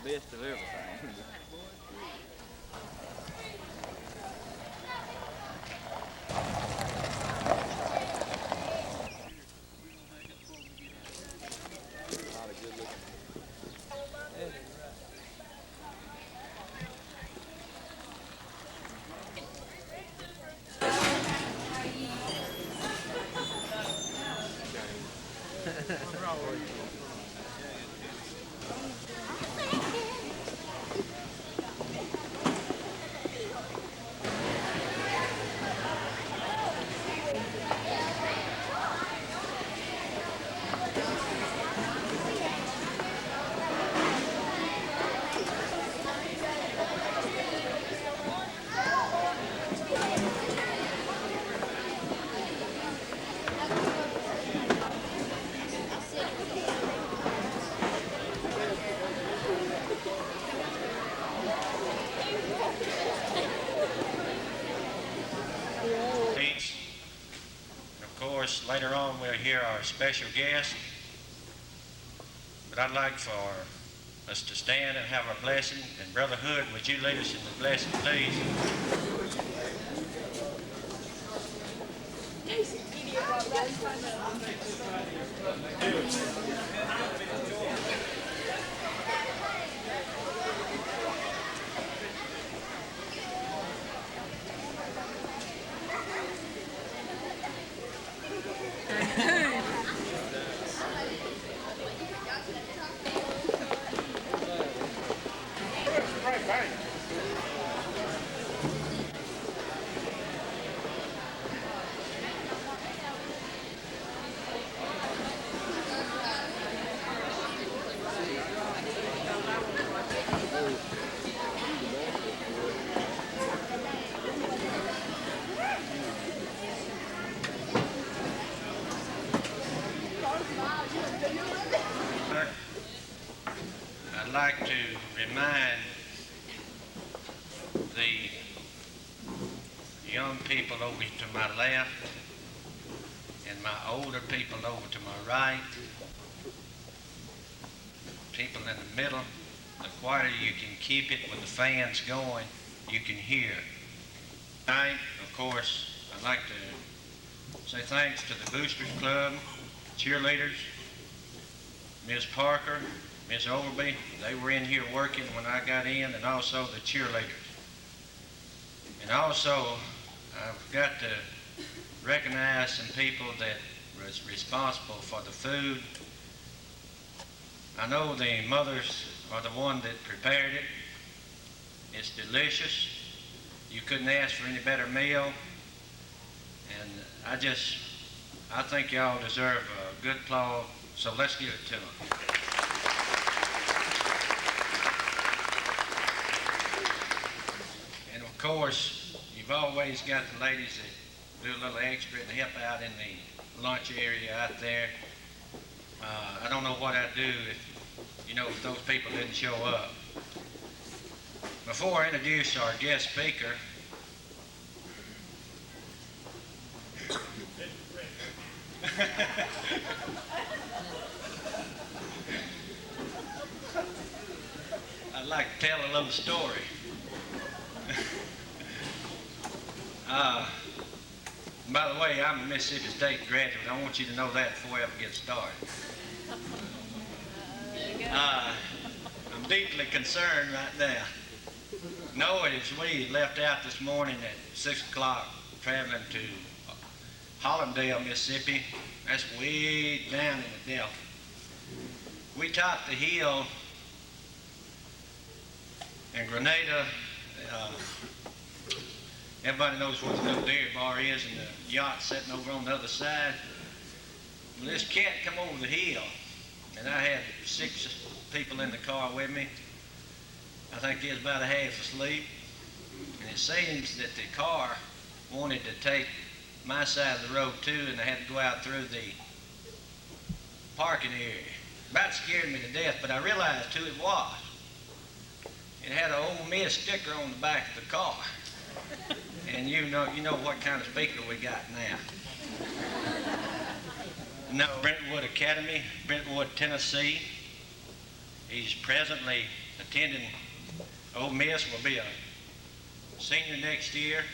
best of everything. A lot of good looking. Yeah, Of course, later on we'll hear our special guest, but I'd like for us to stand and have our blessing. And Brother Hood, would you lead us in the blessing, please? I'd like to remind the young people over to my left and my older people over to my right, people in the middle. The quieter you can keep it with the fans going, you can hear. Tonight, of course, I'd like to say thanks to the Boosters Club, cheerleaders, Ms. Parker, Ms. Overby. They were in here working when I got in, and also the cheerleaders. And also, I've got to recognize some people that was responsible for the food. I know the mothers are the one that prepared it. It's delicious. You couldn't ask for any better meal. And I think y'all deserve a good applause, so let's give it to them. And of course, you've always got the ladies that do a little extra and help out in the lunch area out there. I don't know what I'd do if those people didn't show up. Before I introduce our guest speaker, I'd like to tell a little story. By the way, I'm a Mississippi State graduate. I want you to know that before we ever get started. I'm deeply concerned right now. Knowing as we left out this morning at 6 o'clock traveling to Hollandale, Mississippi. That's way down in the Delta. We topped the hill in Grenada. Everybody knows where the little dairy bar is and the yacht sitting over on the other side. Well, this cat come over the hill, and I had 6 people in the car with me. I think they was about a half asleep. And it seems that the car wanted to take my side of the road too, and they had to go out through the parking area. About scared me to death, but I realized who it was. It had an Ole Miss sticker on the back of the car. And you know what kind of speaker we got now. No, Brentwood Academy, Brentwood, Tennessee. He's presently attending Ole Miss, will be a senior next year,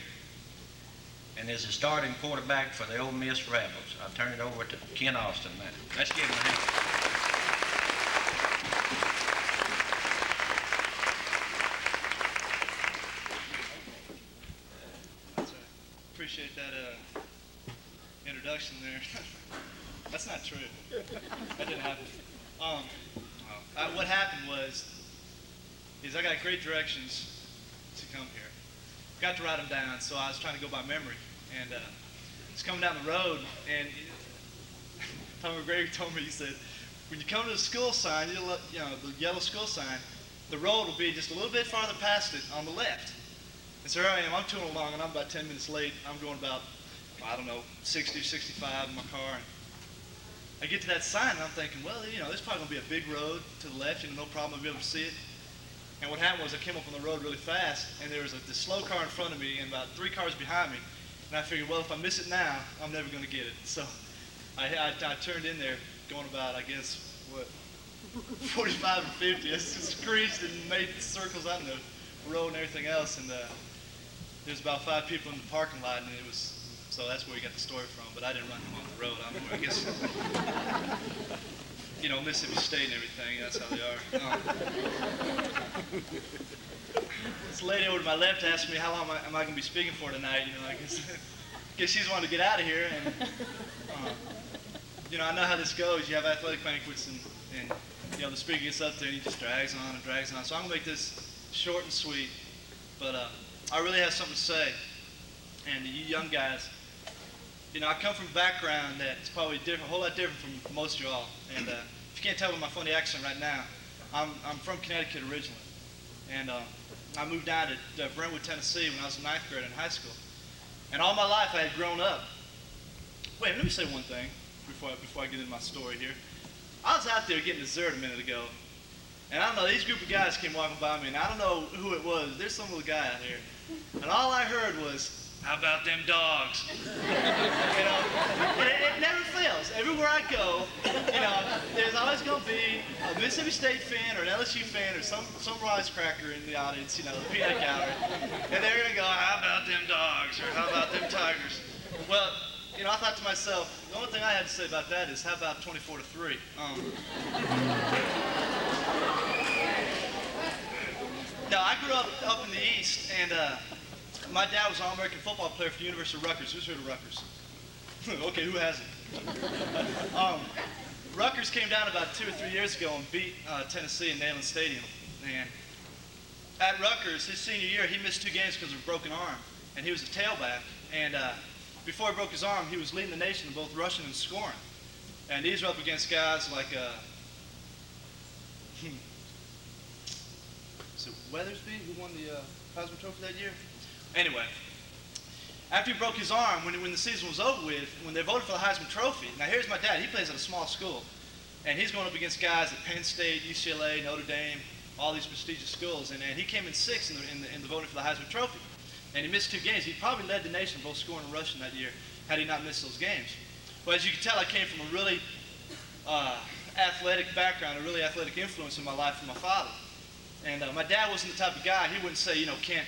and is the starting quarterback for the Ole Miss Rebels. I'll turn it over to Ken Austin now. Let's give him a hand. Appreciate that introduction there. That's not true. That didn't happen. What happened was I got great directions to come here. Got to write them down, so I was trying to go by memory. And it's coming down the road, and Tom McGregor told me, he said, when you come to the school sign, the yellow school sign, the road will be just a little bit farther past it on the left. And so here I am, I'm touring along, and I'm about 10 minutes late. I'm going about, 60 or 65 in my car. And I get to that sign, and I'm thinking, well, there's probably going to be a big road to the left, no problem, I'll be able to see it. And what happened was I came up on the road really fast, and there was this slow car in front of me and about 3 cars behind me. And I figured, well, if I miss it now, I'm never going to get it. So I turned in there going about, 45 or 50. I just screeched and made circles out in the road and everything else. And there's about 5 people in the parking lot, and so that's where we got the story from. But I didn't run them on the road. I guess, Mississippi State and everything, that's how they are. This lady over to my left asked me, how long am I going to be speaking for tonight? I guess she's wanting to get out of here. And, I know how this goes. You have athletic banquets, and the speaker gets up there, and he just drags on and drags on. So I'm going to make this short and sweet. But I really have something to say. And you young guys, I come from a background that's probably different, a whole lot different from most of y'all. And if you can't tell by my funny accent right now, I'm from Connecticut originally. And I moved down to Brentwood, Tennessee when I was in 9th grade in high school. And all my life I had grown up. Wait, let me say one thing before I get into my story here. I was out there getting dessert a minute ago. And I don't know, these group of guys came walking by me, and I don't know who it was. There's some little guy out here. And all I heard was, how about them dogs? It never fails. Everywhere I go, there's always going to be a Mississippi State fan or an LSU fan or some wisecracker in the audience, the peanut gallery. And they're going to go, how about them dogs? Or how about them tigers? Well, I thought to myself, the only thing I had to say about that is, how about 24-3? Now, I grew up in the East, and my dad was an All-American football player for the University of Rutgers. Who's heard of Rutgers? Okay, who hasn't? Rutgers came down about 2 or 3 years ago and beat Tennessee in Neyland Stadium. And at Rutgers, his senior year, he missed 2 games because of a broken arm. And he was a tailback. And before he broke his arm, he was leading the nation in both rushing and scoring. And these were up against guys like is it Weathersby, who won the Heisman Trophy that year? Anyway, after he broke his arm, when the season was over with, when they voted for the Heisman Trophy, now here's my dad. He plays at a small school, and he's going up against guys at Penn State, UCLA, Notre Dame, all these prestigious schools, and he came in 6th in the voting for the Heisman Trophy, and he missed 2 games. He probably led the nation both scoring and rushing that year had he not missed those games. But as you can tell, I came from a really athletic background, a really athletic influence in my life from my father. And my dad wasn't the type of guy. He wouldn't say, Kent,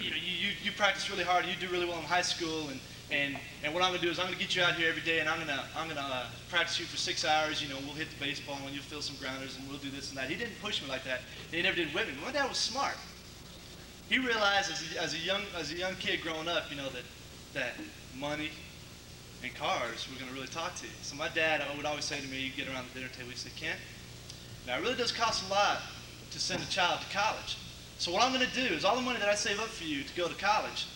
you practice really hard, you do really well in high school, and what I'm gonna do is I'm gonna get you out here every day, and I'm gonna practice you for 6 hours. We'll hit the baseball, and you'll fill some grounders, and we'll do this and that. He didn't push me like that. And he never did with me. But my dad was smart. He realized as a young kid growing up, that money and cars were gonna really talk to you. So my dad would always say to me, you get around the dinner table, he'd say, Kent, now it really does cost a lot to send a child to college. So what I'm going to do is all the money that I save up for you to go to college,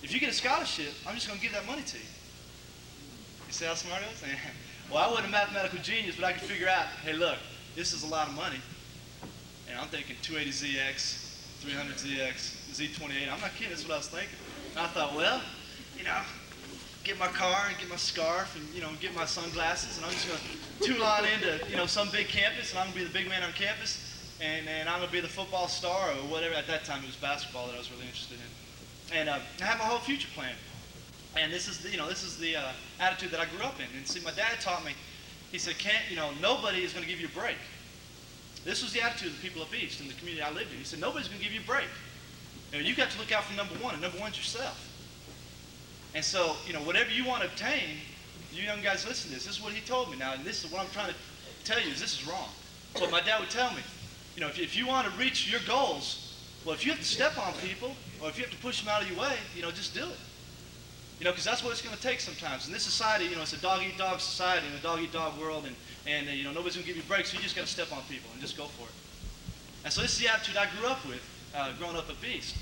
if you get a scholarship, I'm just going to give that money to you. You see how smart I was? Well, I wasn't a mathematical genius, but I could figure out, hey, look, this is a lot of money. And I'm thinking 280ZX, 300ZX, Z28. I'm not kidding, that's what I was thinking. And I thought, well, get my car and get my scarf and, get my sunglasses, and I'm just going to tool on into, some big campus, and I'm going to be the big man on campus. And I'm going to be the football star or whatever. At that time, it was basketball that I was really interested in. And I have my whole future planned. And this is the attitude that I grew up in. And see, my dad taught me, he said, Kent, nobody is going to give you a break. This was the attitude of the people up east in the community I lived in. He said, nobody's going to give you a break. You got to look out for number one, and number one's yourself. And so, whatever you want to obtain, you young guys listen to this. This is what he told me now, and this is what I'm trying to tell you is this is wrong. But my dad would tell me, if you want to reach your goals, well, if you have to step on people, or if you have to push them out of your way, just do it. Because that's what it's going to take sometimes. In this society, it's a dog-eat-dog society, in a dog-eat-dog world, and nobody's going to give you breaks, so you just got to step on people and just go for it. And so this is the attitude I grew up with, growing up at Beast.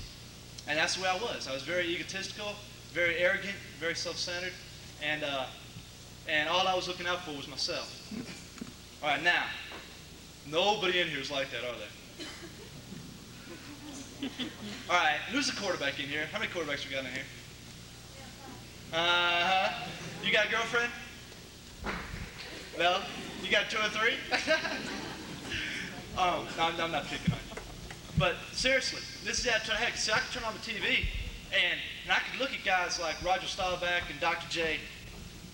And that's the way I was. I was very egotistical, very arrogant, very self-centered, and all I was looking out for was myself. All right, now, nobody in here is like that, are they? All right, who's the quarterback in here? How many quarterbacks we got in here? Uh-huh. You got a girlfriend? Well, you got 2 or 3? Oh, no, I'm not picking on you. But seriously, this is the attitude I had. See, I could turn on the TV, and I could look at guys like Roger Staubach and Dr. J,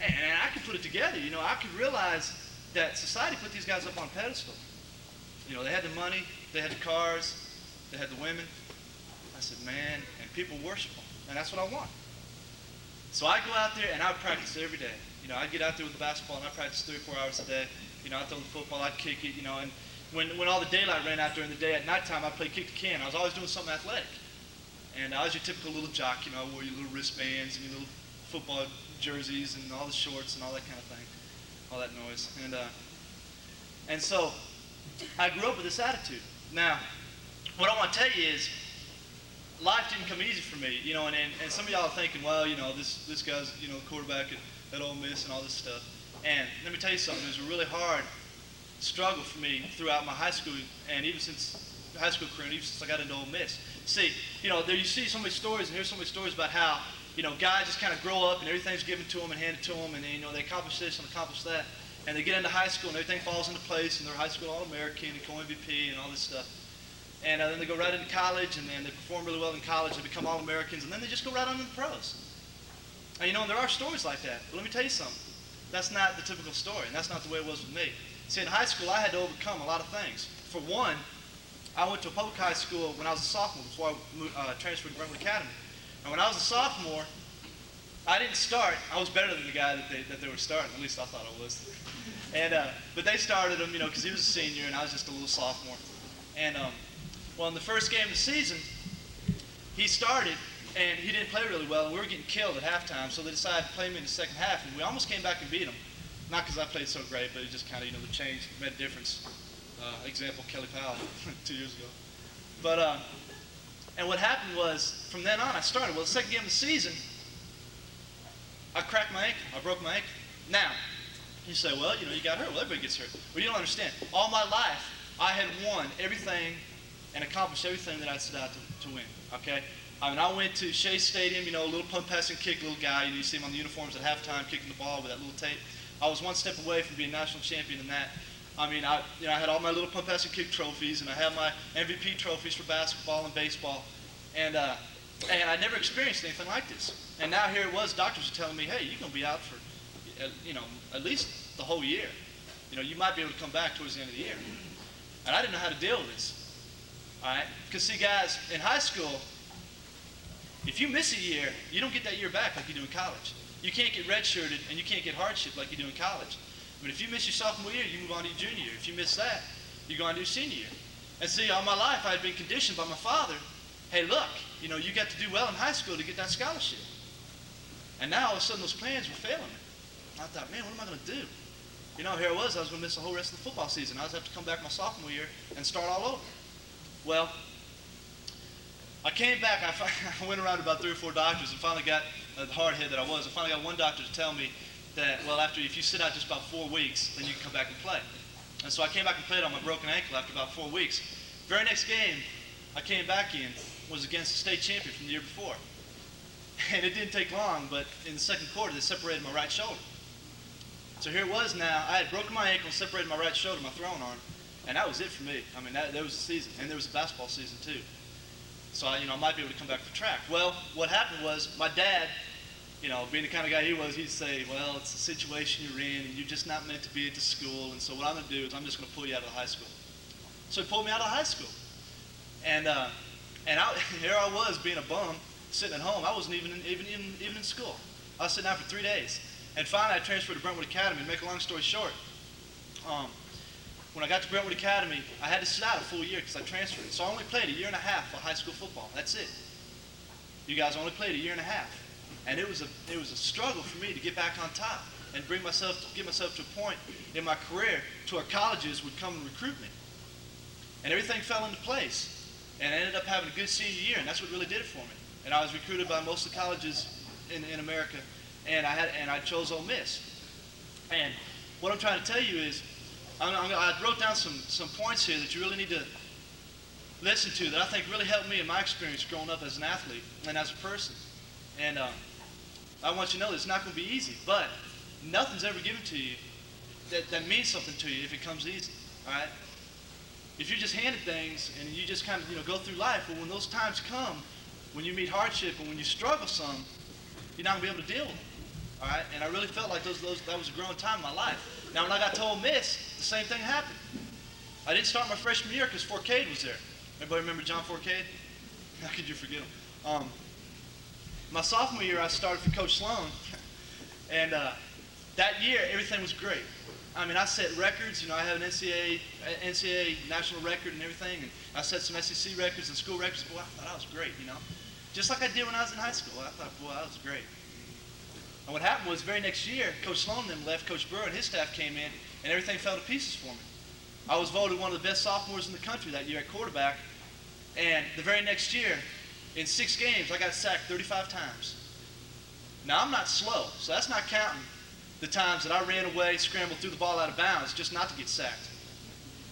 and I could put it together. I could realize that society put these guys up on a pedestal. They had the money, they had the cars, they had the women. I said, man, and people worship them, and that's what I want. So I go out there and I would practice every day. I'd get out there with the basketball and I'd practice 3 or 4 hours a day. I'd throw the football, I'd kick it, and when all the daylight ran out during the day, at nighttime I'd play kick the can. I was always doing something athletic. And I was your typical little jock, I wore your little wristbands and your little football jerseys and all the shorts and all that kind of thing, all that noise. And so I grew up with this attitude. Now, what I want to tell you is, life didn't come easy for me, and some of y'all are thinking, well, this guy's, the quarterback at Ole Miss and all this stuff. And let me tell you something, it was a really hard struggle for me throughout my high school and even since high school career and even since I got into Ole Miss. See, there you see so many stories and hear so many stories about how, guys just kind of grow up and everything's given to them and handed to them and they accomplish this and accomplish that. And they get into high school and everything falls into place and they're high school All-American and co-MVP and all this stuff. And then they go right into college, and then they perform really well in college, they become All-Americans, and then they just go right on into the pros. And there are stories like that. But let me tell you something. That's not the typical story, and that's not the way it was with me. See, in high school, I had to overcome a lot of things. For one, I went to a public high school when I was a sophomore before I transferred to Banquet Academy. And when I was a sophomore, I didn't start. I was better than the guy that they were starting. At least I thought I was. But they started him, because he was a senior, and I was just a little sophomore. And well, in the first game of the season, he started, and he didn't play really well, and we were getting killed at halftime, so they decided to play me in the second half, and we almost came back and beat him. Not because I played so great, but it just kind of, the change made a difference. Example, Kelly Powell 2 years ago. But, and what happened was, from then on, I started. Well, the second game of the season, I cracked my ankle. I broke my ankle. Now, you say, well, you got hurt. Well, everybody gets hurt. Well, you don't understand. All my life, I had won everything and accomplished everything that I set out to win, okay? I went to Shea Stadium, a little pump, pass, and kick little guy. You see him on the uniforms at halftime kicking the ball with that little tape. I was one step away from being national champion in that. I had all my little pump, pass, and kick trophies, and I had my MVP trophies for basketball and baseball. And I never experienced anything like this. And now here it was, doctors are telling me, hey, you're going to be out for, at least the whole year. You might be able to come back towards the end of the year. And I didn't know how to deal with this. All right? Because see, guys, in high school, if you miss a year, you don't get that year back like you do in college. You can't get redshirted and you can't get hardship like you do in college. But if you miss your sophomore year, you move on to your junior year. If you miss that, you go on to your senior year. And see, all my life I had been conditioned by my father, hey, look, you got to do well in high school to get that scholarship. And now all of a sudden those plans were failing me. I thought, man, what am I going to do? Here I was going to miss the whole rest of the football season. I was going to have to come back my sophomore year and start all over. Well, I came back. I went around to about 3 or 4 doctors and finally got, the hard head that I was, I finally got one doctor to tell me that, well, if you sit out just about 4 weeks, then you can come back and play. And so I came back and played on my broken ankle after about 4 weeks. Very next game I came back in was against the state champion from the year before. And it didn't take long, but in the second quarter, they separated my right shoulder. So here it was now. I had broken my ankle and separated my right shoulder, my throwing arm, and that was it for me. There was a season, and there was a basketball season too. So I might be able to come back for track. Well, what happened was my dad, being the kind of guy he was, he'd say, well, it's the situation you're in, and you're just not meant to be at the school, and so what I'm going to do is I'm just going to pull you out of high school. So he pulled me out of high school. And here I was being a bum, sitting at home. I wasn't even in school. I was sitting out for 3 days. And finally, I transferred to Brentwood Academy. To make a long story short, when I got to Brentwood Academy, I had to sit out a full year because I transferred. So I only played a year and a half of high school football. That's it. You guys only played a year and a half. And it was a struggle for me to get back on top and get myself to a point in my career to where colleges would come and recruit me. And everything fell into place. And I ended up having a good senior year, and that's what really did it for me. And I was recruited by most of the colleges in America, and I chose Ole Miss. And what I'm trying to tell you is, I wrote down some points here that you really need to listen to that I think really helped me in my experience growing up as an athlete and as a person. And I want you to know that it's not going to be easy, but nothing's ever given to you that means something to you if it comes easy, all right? If you're just handed things and you just kind of go through life, but when those times come, when you meet hardship and when you struggle some, you're not going to be able to deal with it, all right? And I really felt like that was a growing time in my life. Now, when I got to Ole Miss, the same thing happened. I didn't start my freshman year because Forcade was there. Everybody remember John Forcade? How could you forget him? My sophomore year, I started for Coach Sloan, and that year, everything was great. I mean, I set records. I have an NCAA national record and everything, and I set some SEC records and school records. Boy, I thought I was great, just like I did when I was in high school. I thought, boy, that was great. And what happened was, very next year, Coach Sloan then left. Coach Burrow and his staff came in, and everything fell to pieces for me. I was voted one of the best sophomores in the country that year at quarterback, and the very next year, in 6 games, I got sacked 35 times. Now, I'm not slow, so that's not counting the times that I ran away, scrambled through the ball out of bounds just not to get sacked.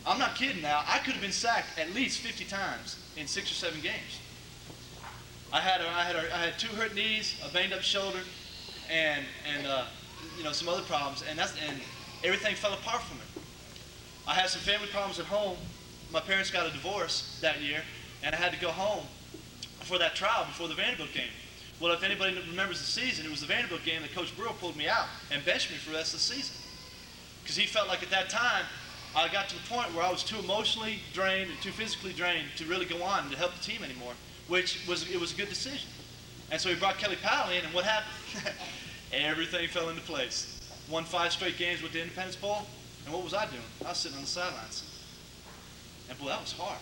I'm not kidding now. I could have been sacked at least 50 times in 6 or 7 games. I had 2 hurt knees, a banged up shoulder, and some other problems, and everything fell apart for me. I had some family problems at home. My parents got a divorce that year, and I had to go home for that trial before the Vanderbilt game. Well, if anybody remembers the season, it was the Vanderbilt game that Coach Burrow pulled me out and benched me for the rest of the season. Because he felt like at that time, I got to the point where I was too emotionally drained and too physically drained to really go on and to help the team anymore, it was a good decision. And so he brought Kelly Powell in, and what happened? Everything fell into place. Won 5 straight games with the Independence Bowl, and what was I doing? I was sitting on the sidelines. And boy, that was hard.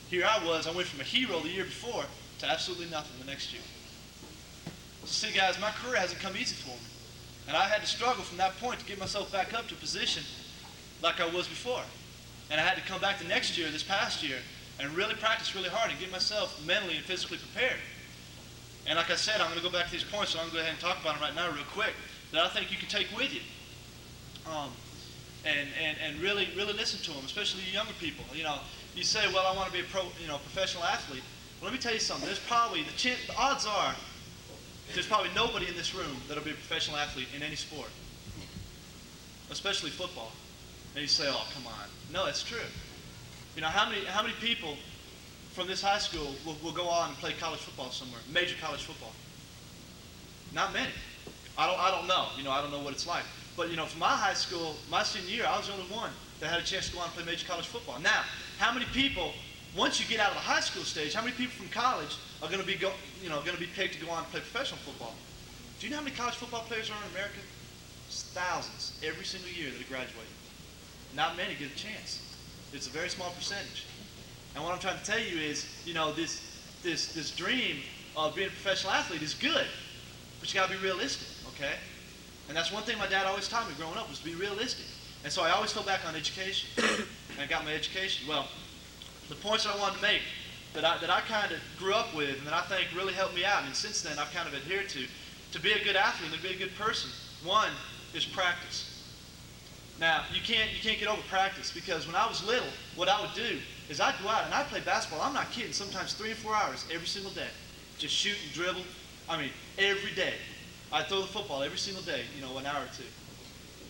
Here I went from a hero the year before to absolutely nothing the next year. So see, guys, my career hasn't come easy for me. And I had to struggle from that point to get myself back up to a position like I was before. And I had to come back the next year, this past year, and really practice really hard and get myself mentally and physically prepared. And like I said, I'm going to go back to these points, so I'm going to go ahead and talk about them right now real quick, that I think you can take with you. And really listen to them, especially you younger people. You say, well, I want to be a professional athlete. Well, let me tell you something. There's probably, the odds are, there's probably nobody in this room that'll be a professional athlete in any sport, especially football. And you say, oh, come on. No, it's true. How many people from this high school will go on and play college football somewhere, major college football? Not many. I don't know. I don't know what it's like. But, from my high school, my senior year, I was the only one that had a chance to go on and play major college football. Now, how many people, once you get out of the high school stage, how many people from college are going to be picked to go on and play professional football? Do you know how many college football players are in America? It's thousands every single year that are graduating. Not many get a chance. It's a very small percentage. And what I'm trying to tell you is, this dream of being a professional athlete is good, but you got to be realistic, okay? And that's one thing my dad always taught me growing up, was to be realistic. And so I always fell back on education. And I got my education. Well, the points that I wanted to make that I kind of grew up with and that I think really helped me out, and since then I've kind of adhered to be a good athlete and to be a good person. One is practice. Now, you can't get over practice, because when I was little, what I would do is I'd go out and I'd play basketball. I'm not kidding, sometimes 3 or 4 hours every single day. Just shoot and dribble. Every day. I'd throw the football every single day, an hour or 2.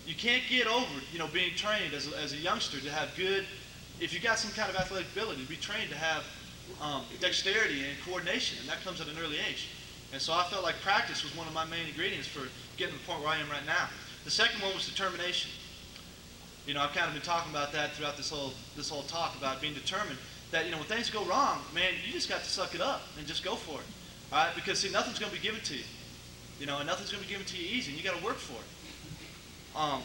You can't get over, being trained as a youngster to have good, if you got some kind of athletic ability, to be trained to have dexterity and coordination, and that comes at an early age. And so I felt like practice was one of my main ingredients for getting to the point where I am right now. The second one was determination. I've kind of been talking about that throughout this whole talk about being determined. That when things go wrong, man, you just got to suck it up and just go for it. All right, because see, nothing's going to be given to you. And nothing's going to be given to you easy, and you got to work for it.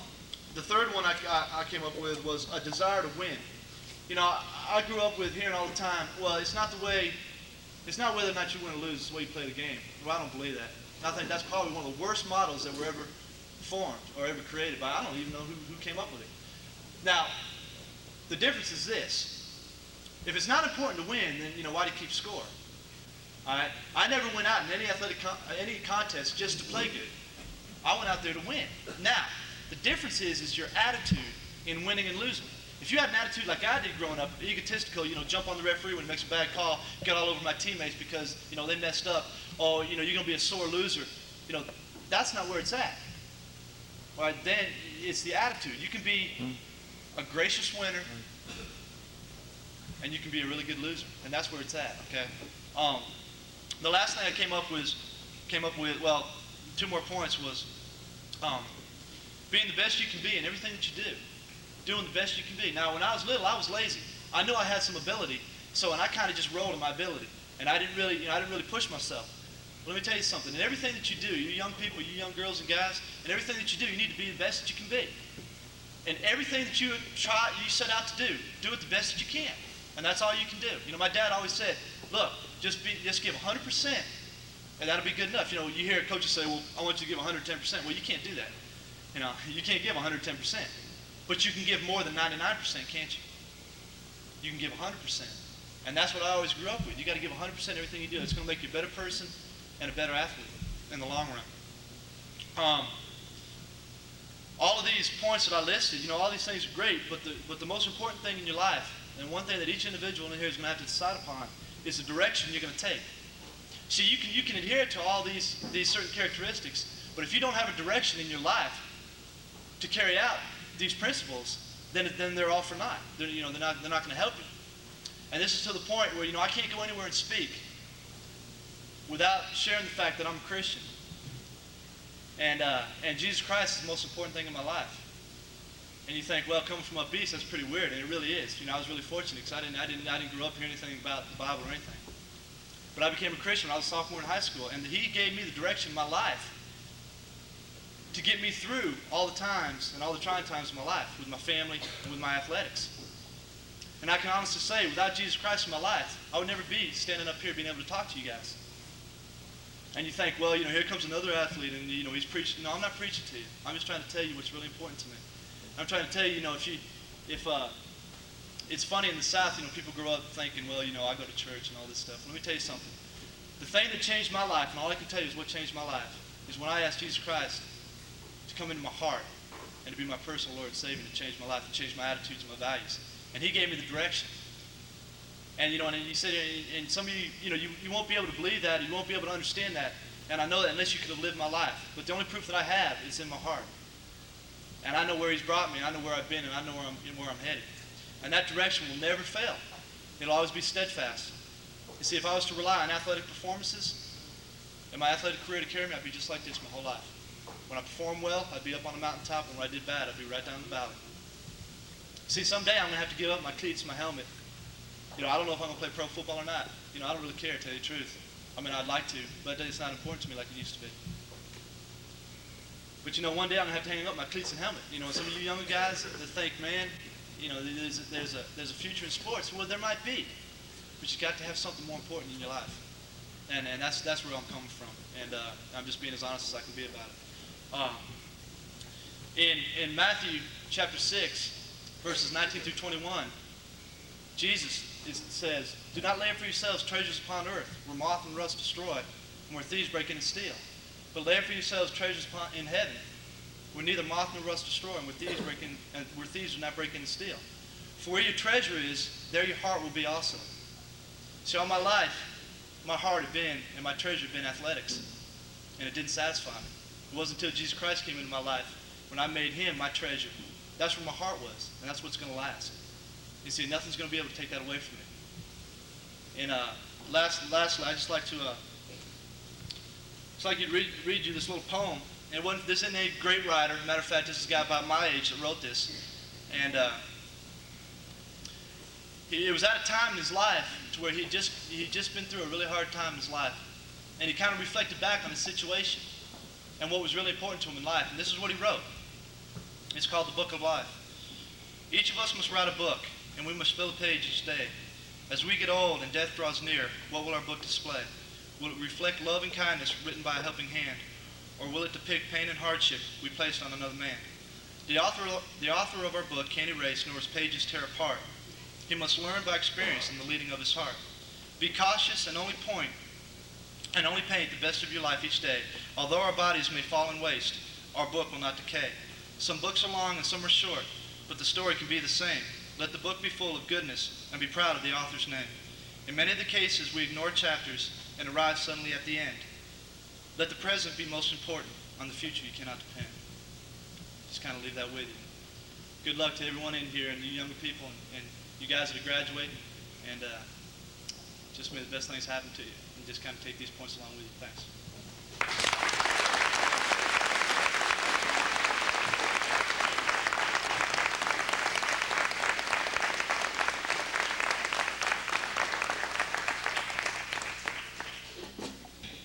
The third one I came up with was a desire to win. I grew up with hearing all the time, well, it's not whether or not you win or lose, it's the way you play the game. Well, I don't believe that. I think that's probably one of the worst models that were ever formed or ever created by. I don't even know who came up with it. Now, the difference is this. If it's not important to win, then why do you keep score? All right? I never went out in any contest just to play good. I went out there to win. Now, the difference is your attitude in winning and losing. If you had an attitude like I did growing up, egotistical, jump on the referee when he makes a bad call, get all over my teammates because, they messed up, or, you're going to be a sore loser, that's not where it's at. All right, then it's the attitude. You can be a gracious winner, and you can be a really good loser, and that's where it's at, okay? The last thing I came up with, well, 2 more points was being the best you can be in everything that you do. Doing the best you can be. Now, when I was little, I was lazy. I knew I had some ability, and I kind of just rolled in my ability, and I didn't really push myself. But let me tell you something. In everything that you do, you young people, you young girls and guys, in everything that you do, you need to be the best that you can be. And everything that you set out to do it the best that you can, and that's all you can do. My dad always said, look, just give 100%, and that'll be good enough. You hear coaches say, well, I want you to give 110%. Well, you can't do that. You can't give 110%. But you can give more than 99%, can't you? You can give 100%. And that's what I always grew up with. You got to give 100% everything you do. It's going to make you a better person and a better athlete in the long run. All of these points that I listed, all these things are great, but the most important thing in your life, and one thing that each individual in here is going to have to decide upon, is the direction you're going to take. See, you can adhere to all these certain characteristics, but if you don't have a direction in your life to carry out these principles, then they're all for naught. They're not going to help you. And this is to the point where I can't go anywhere and speak without sharing the fact that I'm a Christian, and Jesus Christ is the most important thing in my life. And you think, well, coming from up east, that's pretty weird, and it really is. I was really fortunate because I didn't grow up hearing anything about the Bible or anything. But I became a Christian when I was a sophomore in high school, and He gave me the direction in my life to get me through all the times and all the trying times of my life with my family and with my athletics. And I can honestly say, without Jesus Christ in my life, I would never be standing up here being able to talk to you guys. And you think, well, here comes another athlete and, he's preaching. No, I'm not preaching to you. I'm just trying to tell you what's really important to me. I'm trying to tell you, if it's funny in the South, people grow up thinking, well, I go to church and all this stuff. Let me tell you something. The thing that changed my life, and all I can tell you is what changed my life, is when I asked Jesus Christ to come into my heart and to be my personal Lord and Savior, to change my life, to change my attitudes and my values. And He gave me the direction. And and He said, and some of you, you won't be able to believe that, you won't be able to understand that, and I know that unless you could have lived my life. But the only proof that I have is in my heart. And I know where He's brought me, and I know where I've been, and I know where I'm headed. And that direction will never fail. It'll always be steadfast. You see, if I was to rely on athletic performances and my athletic career to carry me, I'd be just like this my whole life. When I performed well, I'd be up on the mountaintop, and when I did bad, I'd be right down in the valley. See, someday I'm going to have to give up my cleats and my helmet. I don't know if I'm going to play pro football or not. I don't really care, to tell you the truth. I'd like to, but it's not important to me like it used to be. But one day I'm going to have to hang up my cleats and helmet. Some of you younger guys that think, man, there's a future in sports. Well, there might be, but you got to have something more important in your life, and that's where I'm coming from. And I'm just being as honest as I can be about it. In Matthew chapter 6, verses 19 through 21, Jesus says, "Do not lay up for yourselves treasures upon earth, where moth and rust destroy, and where thieves break in and steal. But lay up for yourselves treasures in heaven, where neither moth nor rust destroy, and where thieves do not break in and steal. For where your treasure is, there your heart will be also." See, all my life, my heart had been, and my treasure had been athletics, and it didn't satisfy me. It wasn't until Jesus Christ came into my life when I made Him my treasure. That's where my heart was, and that's what's going to last. You see, nothing's going to be able to take that away from me. And lastly, I just like to read you this little poem. And this isn't a great writer. Matter of fact, this is a guy about my age that wrote this. And it was at a time in his life to where he'd just been through a really hard time in his life. And he kind of reflected back on his situation and what was really important to him in life. And this is what he wrote. It's called the Book of Life. Each of us must write a book, and we must fill a page each day. As we get old and death draws near, what will our book display? Will it reflect love and kindness written by a helping hand? Or will it depict pain and hardship we placed on another man? The author of our book can't erase nor his pages tear apart. He must learn by experience and the leading of his heart. Be cautious and only paint the best of your life each day. Although our bodies may fall and waste, our book will not decay. Some books are long and some are short, but the story can be the same. Let the book be full of goodness and be proud of the author's name. In many of the cases, we ignore chapters and arrive suddenly at the end. Let the present be most important. On the future, you cannot depend. Just kind of leave that with you. Good luck to everyone in here and you younger people and you guys that are graduating. And just may the best things happen to you. And just kind of take these points along with you. Thanks.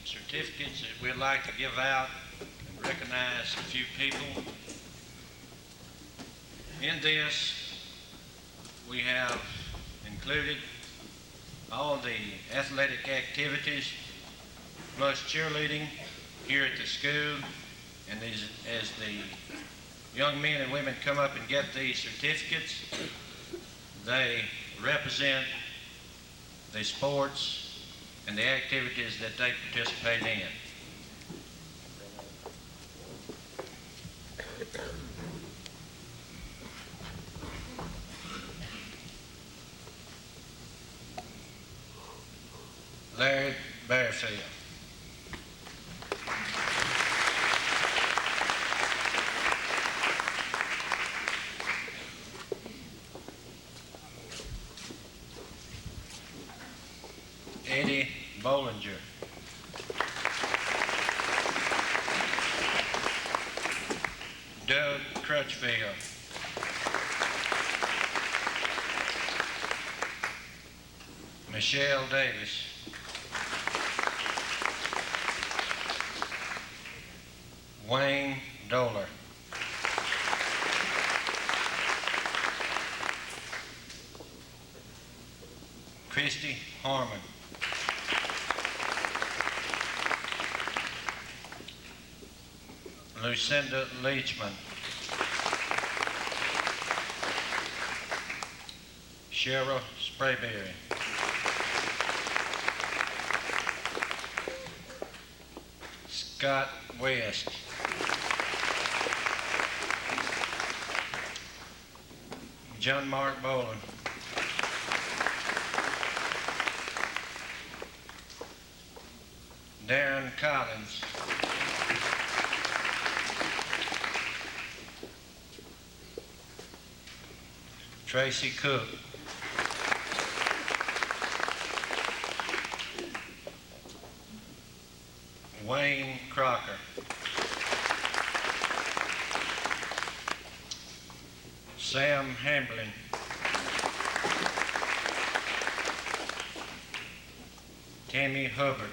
Certificates that we'd like to give out and recognize a few people. In this, we have included all the athletic activities plus cheerleading here at the school. And as the young men and women come up and get these certificates, they represent the sports and the activities that they participate in. Larry Bearfield. Eddie Bollinger. Doug Crutchfield. Michelle Davis. Wayne Doler. Christy Harmon. Lucinda Leachman. Cheryl Sprayberry. Scott West. John Mark Boland. Darren Collins. Tracy Cook. Wayne Crocker. Sam Hamblin. Tammy Hubbard.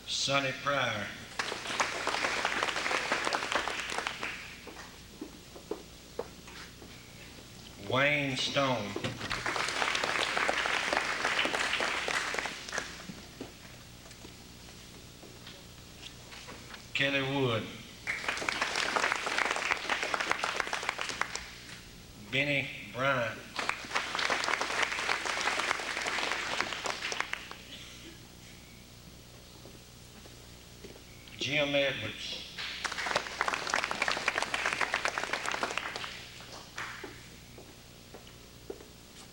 Sonny Pryor. Wayne Stone. Kelly Wood. Benny Bryant. Jim Edwards.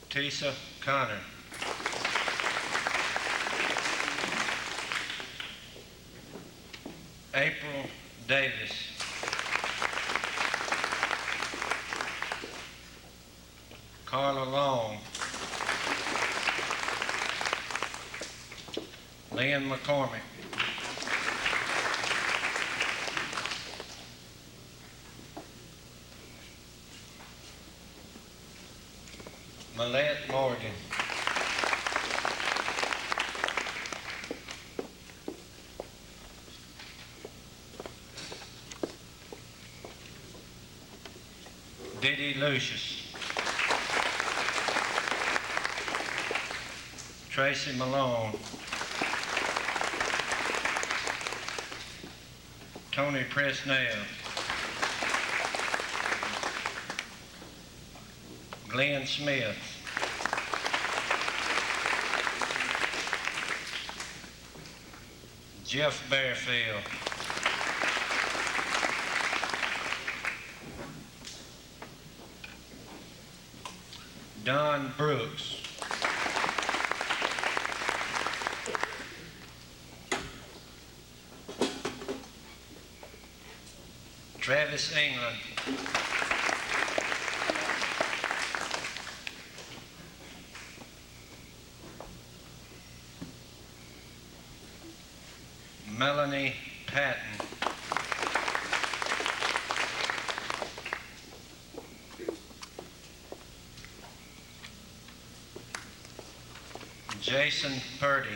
Tisa Connor. April Davis. Carla Long. Lynn McCormick. Millette Morgan. Diddy Lucius. Tracy Malone. Tony Presnell. Glenn Smith. Jeff Bearfield. Don Brooks. Travis England. Melanie Patton. Jason Purdy.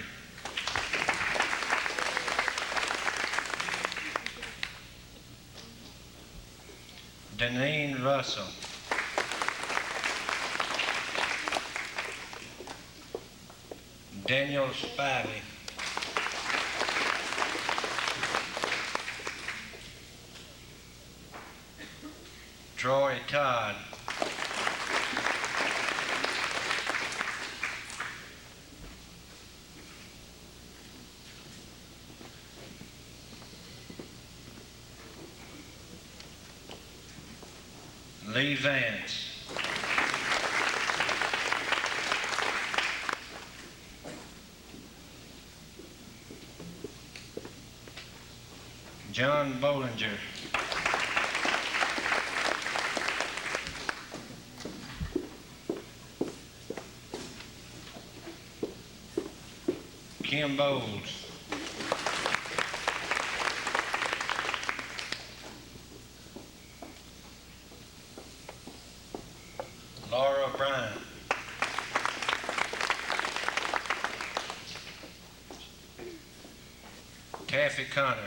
Deneen Russell. Daniel Spivey. Troy Todd. Lee Vance. John Bollinger. Kim Bowles. Laura Bryant. Taffy Connor.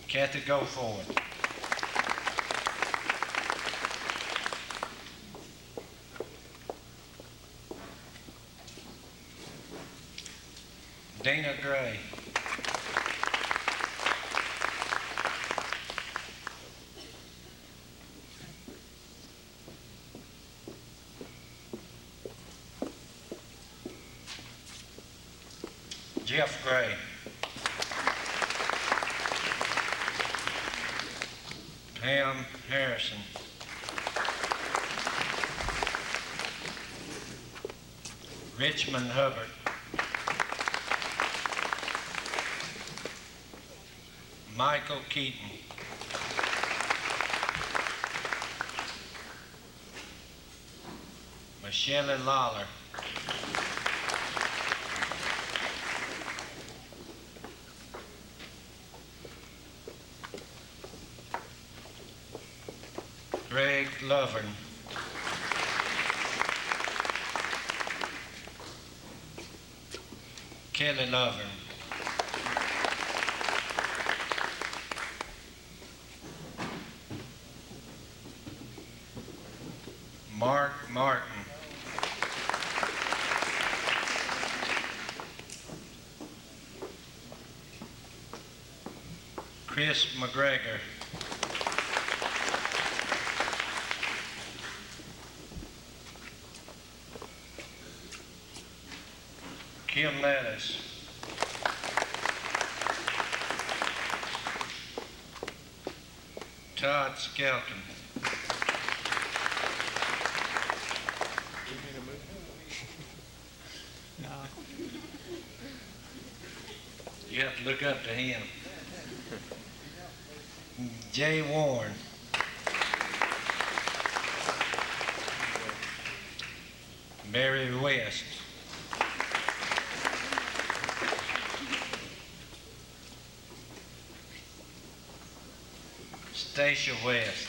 Kathy Goforth. Dana Gray. Jeff Gray. Pam Harrison. Richmond Hubbard. Michael Keaton. Michelle Lawler. Greg Lovern. Kelly Lovern. Mark Martin. Chris McGregor. Kim Lattis. Todd Skelton. No. You have to look up to him. Jay Warren. Barry West. Stacia West.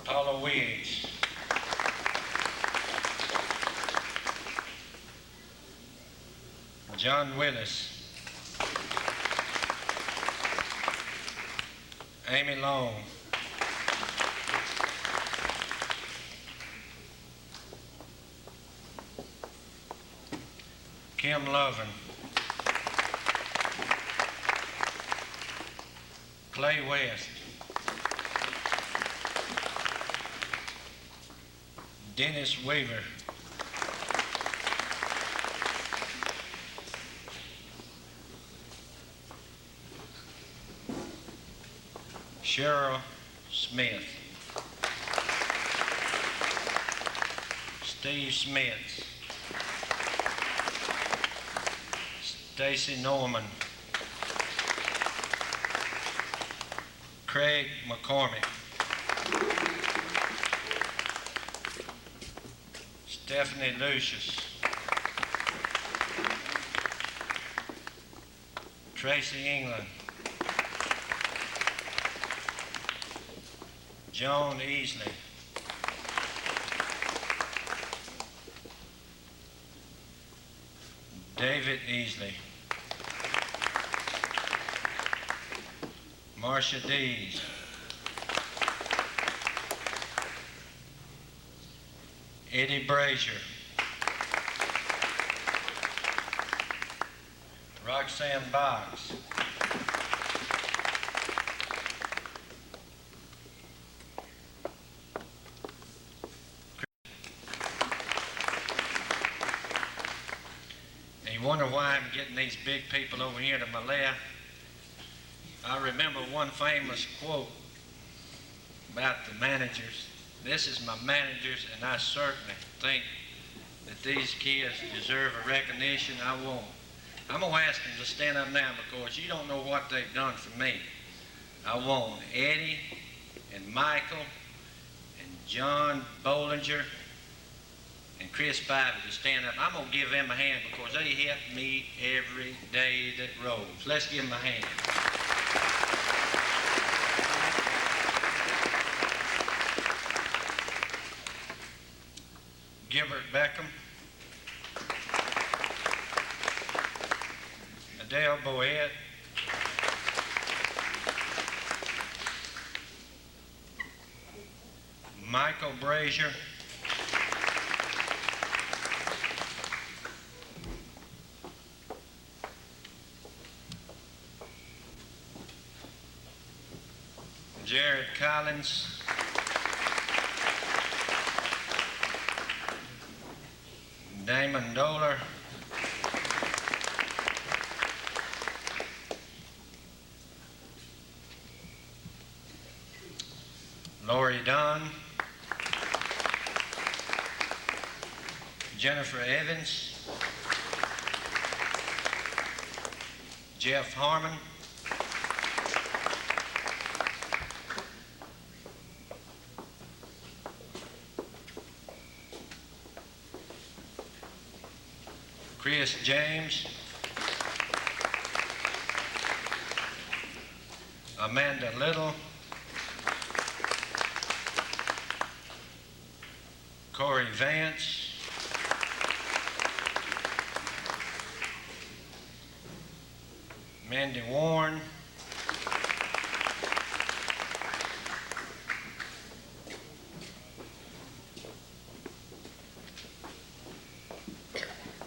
Paula Wiggs. John Willis. Amy Long. Kim Lovin. Clay West. Dennis Weaver. Cheryl Smith. Steve Smith. Stacy Norman. Craig McCormick. Stephanie Lucius. Tracy England. Joan Easley. David Easley. Marcia Dees. Eddie Brazier. Roxanne Box. And you wonder why I'm getting these big people over here to my left. I remember one famous quote about the managers. This is my managers, and I certainly think that these kids deserve a recognition. I won't. I'm going to ask them to stand up now because you don't know what they've done for me. I want Eddie and Michael and John Bollinger and Chris Bivey to stand up. I'm going to give them a hand because they help me every day that rolls. Let's give them a hand. Gilbert Beckham, Adele Boyd, Michael Brazier, Jared Collins, Damon Doler, Lori Dunn, Jennifer Evans, Jeff Harmon, Chris James, Amanda Little, Corey Vance, Mandy Warren,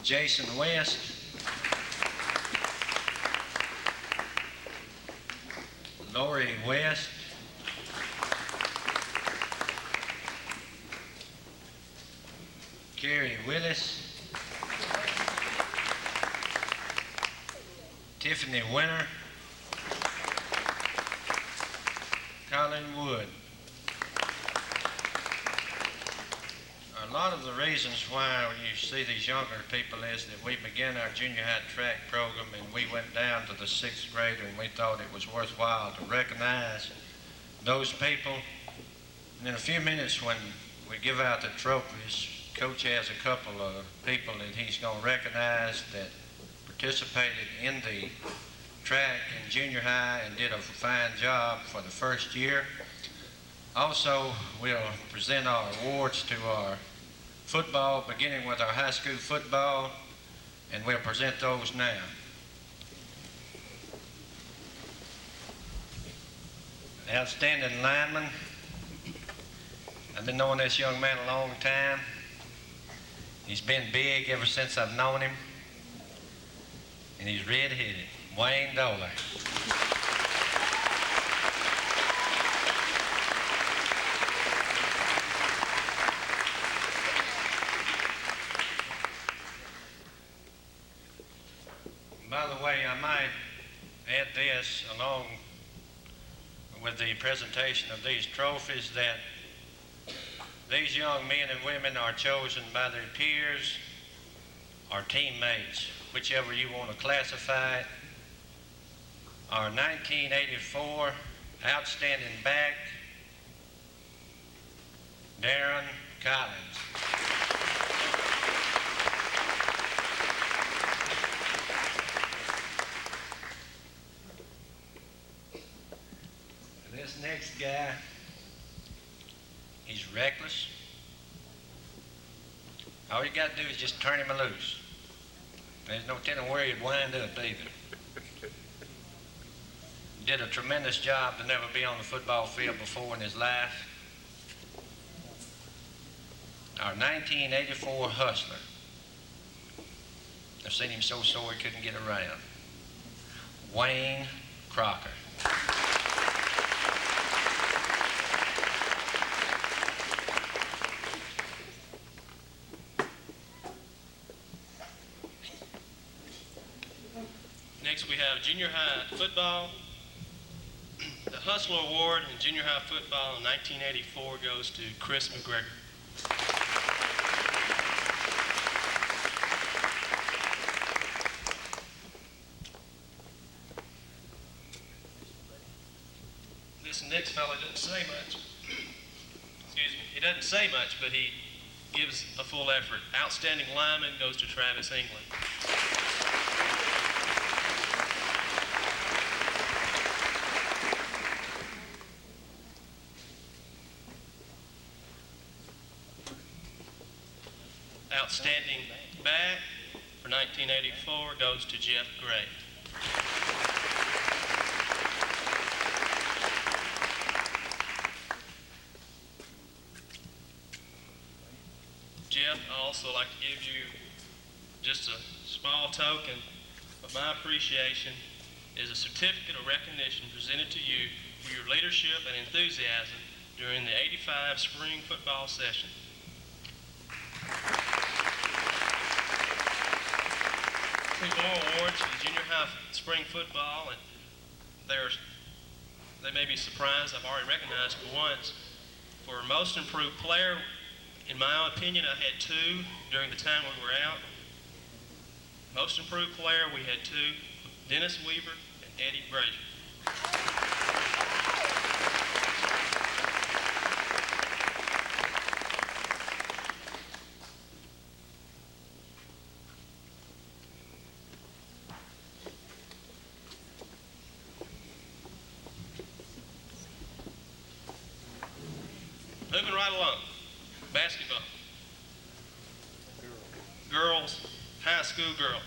Jason West, Lori West, Carrie Willis, Tiffany Winter, Colin Wood. A lot of the reasons why you see these younger people is that we began our junior high track program and we went down to the 6th grade and we thought it was worthwhile to recognize those people. And in a few minutes when we give out the trophies, Coach has a couple of people that he's going to recognize that participated in the track in junior high and did a fine job for the first year. Also, we'll present our awards to our football, beginning with our high school football, and we'll present those now. Outstanding lineman. I've been knowing this young man a long time. He's been big ever since I've known him, and he's red-headed. Wayne Dolan. By the way, I might add this along with the presentation of these trophies, that these young men and women are chosen by their peers or teammates, whichever you want to classify it. Our 1984 outstanding back, Darren Collins. This next guy, he's reckless. All you got to do is just turn him loose. There's no telling where he'd wind up either. Did a tremendous job to never be on the football field before in his life. Our 1984 hustler. I've seen him so sore he couldn't get around. Wayne Crocker. Next we have junior high football. The Hustler Award in junior high football in 1984 goes to Chris McGregor. This next fellow doesn't say much. Excuse me. He doesn't say much, but he gives a full effort. Outstanding lineman goes to Travis England. Outstanding back for 1984 goes to Jeff Gray. Jeff, I also like to give you just a small token of my appreciation is a certificate of recognition presented to you for your leadership and enthusiasm during the 85 spring football session. Three more awards for the junior high spring football, and they may be surprised I've already recognized for once. For most improved player, in my opinion, I had two during the time we were out. Most improved player, we had two, Dennis Weaver and Eddie Brazier. Moving right along, basketball. Girls, high school girls.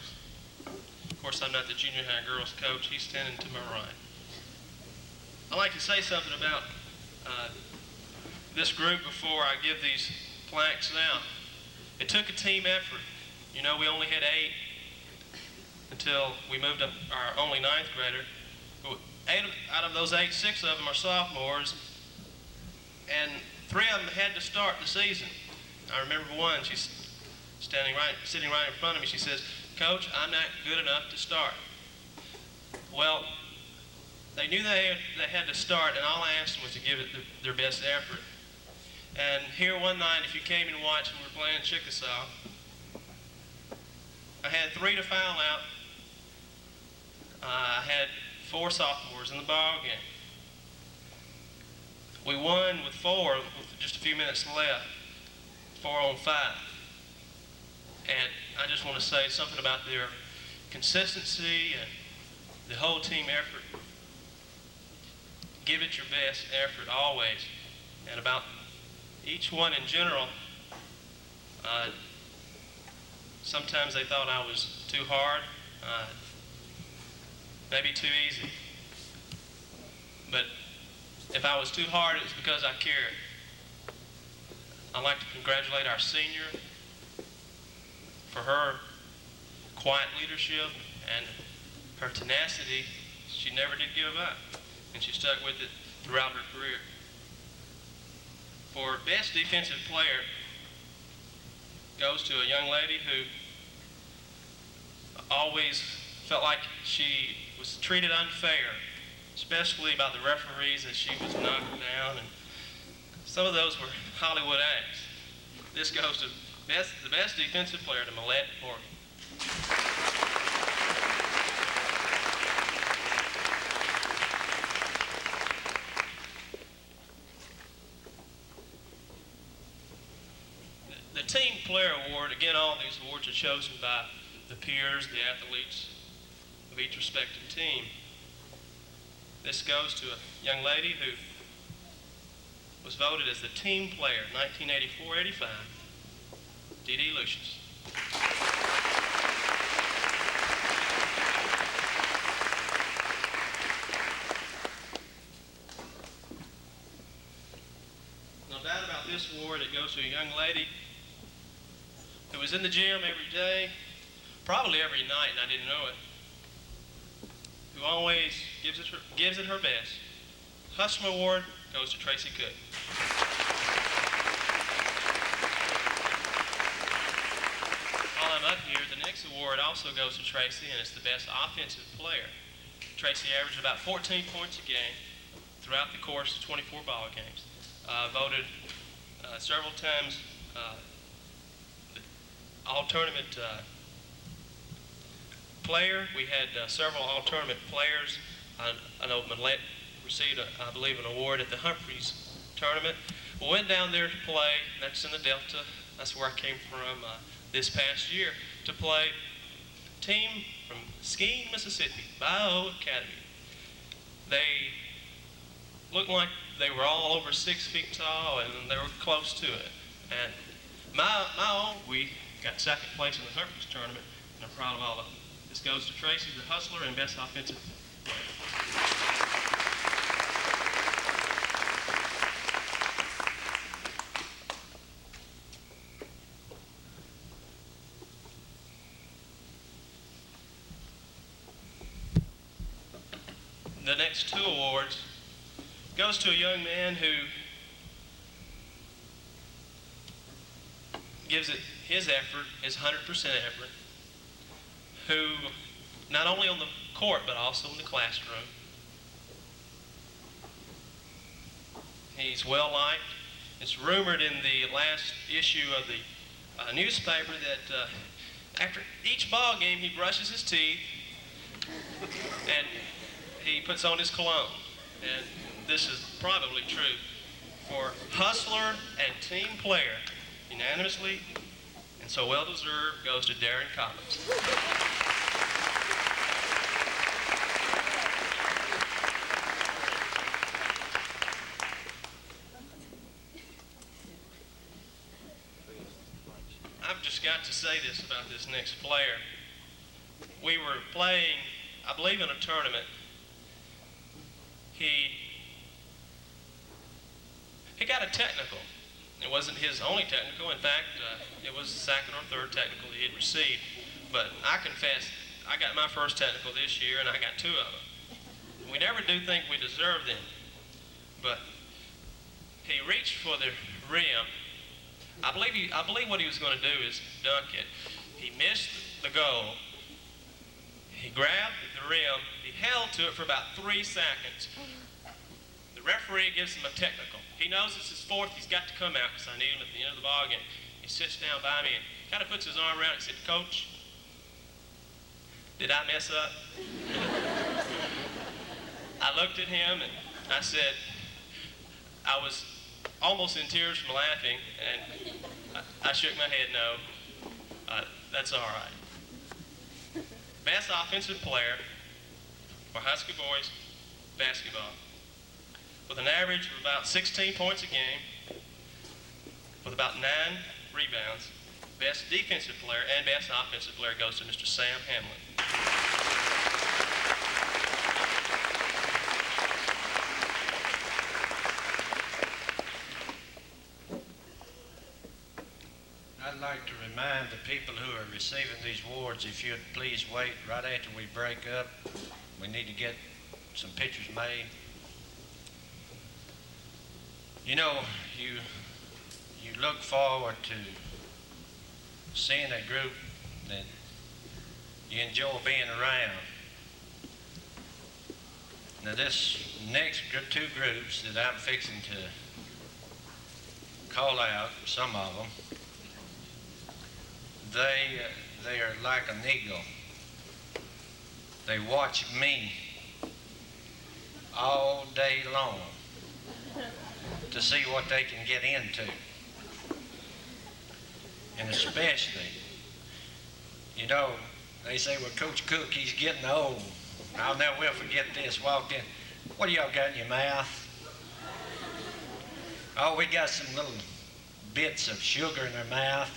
Of course, I'm not the junior high girls coach. He's standing to my right. I'd like to say something about this group before I give these plaques out. It took a team effort. You know, we only had 8 until we moved up our only 9th grader. Out of those 8, 6 of them are sophomores, and 3 of them had to start the season. I remember one, she's sitting right in front of me. She says, "Coach, I'm not good enough to start." Well, they knew they had to start, and all I asked them was to give it their best effort. And here one night, if you came and watched when we were playing Chickasaw, I had 3 to foul out. I had 4 sophomores in the ball game. We won with 4 with just a few minutes left. 4-on-5. And I just want to say something about their consistency and the whole team effort. Give it your best effort always. And about each one in general, sometimes they thought I was too hard, maybe too easy. But if I was too hard, it was because I cared. I'd like to congratulate our senior for her quiet leadership and her tenacity. She never did give up, and she stuck with it throughout her career. For best defensive player goes to a young lady who always felt like she was treated unfair, especially by the referees, as she was knocked down, and some of those were Hollywood acts. This goes to the best defensive player, to Millette Morgan. The Team Player Award, again, all these awards are chosen by the peers, the athletes of each respective team. This goes to a young lady who was voted as the team player 1984-85, Dee Dee Lucius. No doubt about this award, it goes to a young lady who was in the gym every day, probably every night, and I didn't know it, who always gives it her best. Hustler Award goes to Tracy Cook. While I'm up here, the next award also goes to Tracy, and it's the best offensive player. Tracy averaged about 14 points a game throughout the course of 24 ball games. Voted several times all-tournament player. We had several all-tournament players. I know Millette received, I believe, an award at the Humphreys tournament. We went down there to play. That's in the Delta. That's where I came from this past year, to play a team from Skeen, Mississippi, Bio Academy. They looked like they were all over 6 feet tall, and they were close to it. And we got second place in the Humphreys tournament, and I'm proud of all of them. This goes to Tracy, the hustler, and best offensive player. The next two awards goes to a young man who gives it his effort, his 100% effort, who not only on the court but also in the classroom. He's well liked. It's rumored in the last issue of the newspaper that after each ball game he brushes his teeth and he puts on his cologne. And this is probably true. For hustler and team player, unanimously and so well deserved, goes to Darren Collins. I've just got to say this about this next player. We were playing, I believe, in a tournament. He got a technical. It wasn't his only technical. In fact, it was the second or third technical he had received. But I confess, I got my first technical this year, and I got 2 of them. We never do think we deserve them. But he reached for the rim. I believe what he was going to do is dunk it. He missed the goal. He grabbed the rim. He held to it for about 3 seconds. The referee gives him a technical. He knows it's his 4th. He's got to come out because I need him at the end of the ball game. He sits down by me and kind of puts his arm around and said, "Coach, did I mess up?" I looked at him and I said, I was almost in tears from laughing, and I shook my head no. That's all right. Best offensive player for high school boys basketball, with an average of about 16 points a game, with about 9 rebounds. Best defensive player and best offensive player goes to Mr. Sam Hamlin. I'd like to remind the people who are receiving these awards, if you'd please wait right after we break up. We need to get some pictures made. You know, you look forward to seeing a group that you enjoy being around. Now this next two groups that I'm fixing to call out, some of them, they are like an eagle. They watch me all day long to see what they can get into. And especially, you know, they say, well, Coach Cook, he's getting old. I'll never will forget this. Walked in, what do y'all got in your mouth? Oh, we got some little bits of sugar in their mouth.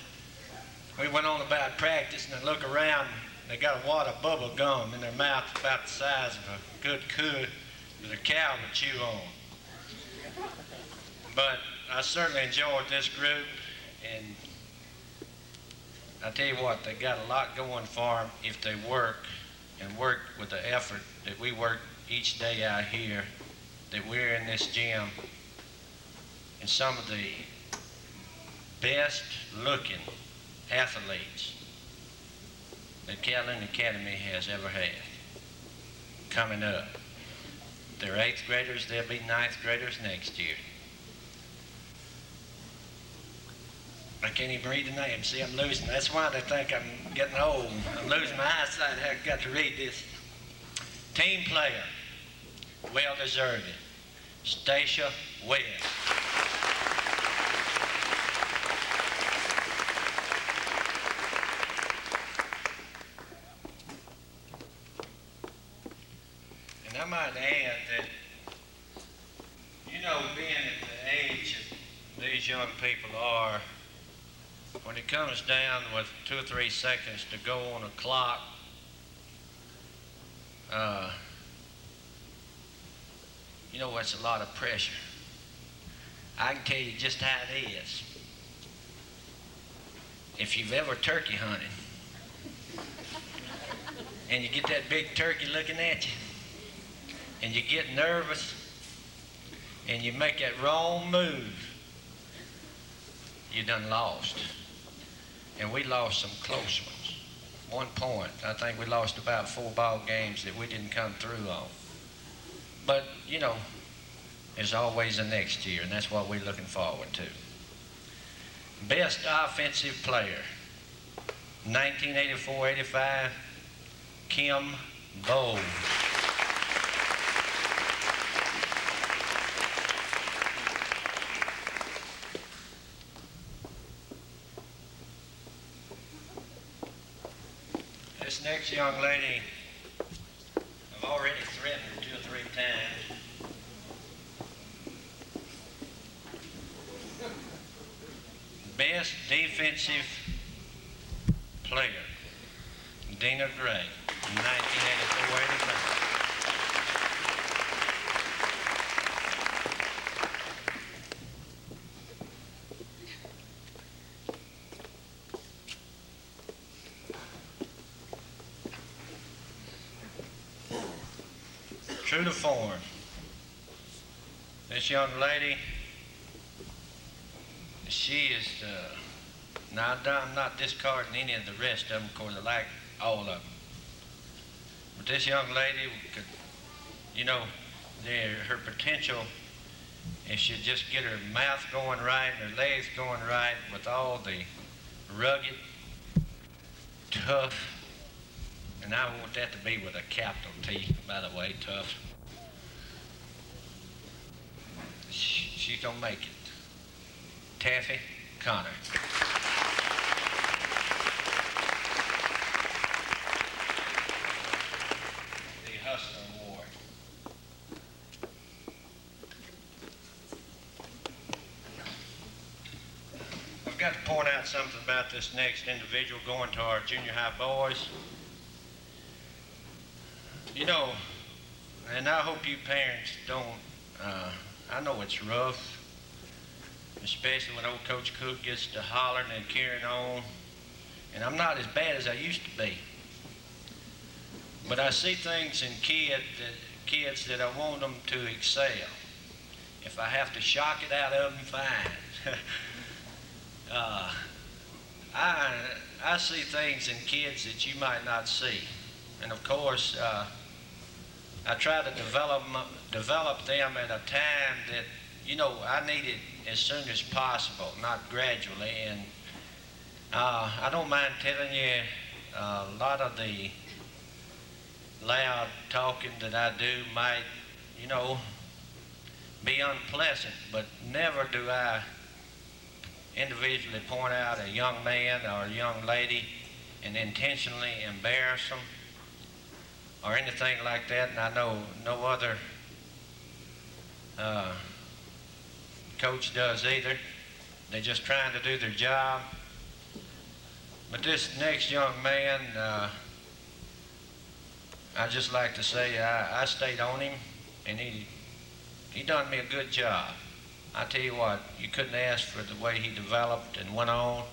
We went on about practice and I look around, they got a wad of bubble gum in their mouth about the size of a good cud that a cow would chew on. But I certainly enjoyed this group, and I tell you what, they got a lot going for them if they work with the effort that we work each day out here, that we're in this gym, and some of the best looking athletes that Calhoun Academy has ever had coming up. They're 8th graders, they'll be 9th graders next year. I can't even read the name. See, I'm losing. That's why they think I'm getting old. I'm losing my eyesight. I've got to read this. Team player, well deserved. Stacia Webb. And I might add that, you know, being at the age that these young people are, when it comes down with 2 or 3 seconds to go on a clock, you know, it's a lot of pressure. I can tell you just how it is. If you've ever turkey hunted, and you get that big turkey looking at you, and you get nervous, and you make that wrong move, you done lost. And we lost some close ones. 1 point. I think we lost about 4 ball games that we didn't come through on. But, you know, there's always the next year, and that's what we're looking forward to. Best offensive player, 1984-85, Kim Bowles. This next young lady, I've already threatened her 2 or 3 times. Best defensive player, Dina Gray, 1984-85. True to form, this young lady, she is, now I'm not discarding any of the rest of them, of course I like all of them. But this young lady could, you know, her potential, if she'd just get her mouth going right and her legs going right with all the rugged, tough, and I want that to be with a capital T, by the way, tough. She's gonna make it. Taffy Connor. got to point out something about this next individual going to our junior high boys. You know, and I hope you parents don't, I know it's rough, especially when old Coach Cook gets to hollering and carrying on. And I'm not as bad as I used to be. But I see things in kids that I want them to excel. If I have to shock it out of them, fine. I see things in kids that you might not see. And of course, I try to develop them at a time that, you know, I need it as soon as possible, not gradually. And I don't mind telling you, a lot of the loud talking that I do might, you know, be unpleasant, but never do I individually point out a young man or a young lady and intentionally embarrass them or anything like that. And I know no other coach does either. They're just trying to do their job. But this next young man, I just like to say I stayed on him, and he done me a good job. I tell you what, you couldn't ask for the way he developed and went on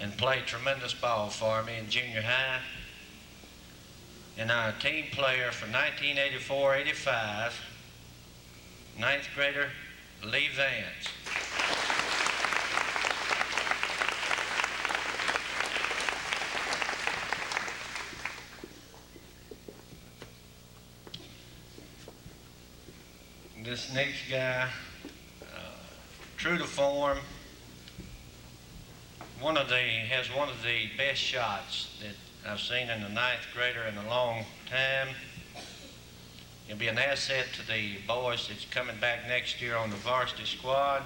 and played tremendous ball for me in junior high. And I'm a team player for 1984-85, ninth grader Lee Vance. This next guy, true to form, has one of the best shots that I've seen in a ninth grader in a long time. He'll be an asset to the boys that's coming back next year on the varsity squad.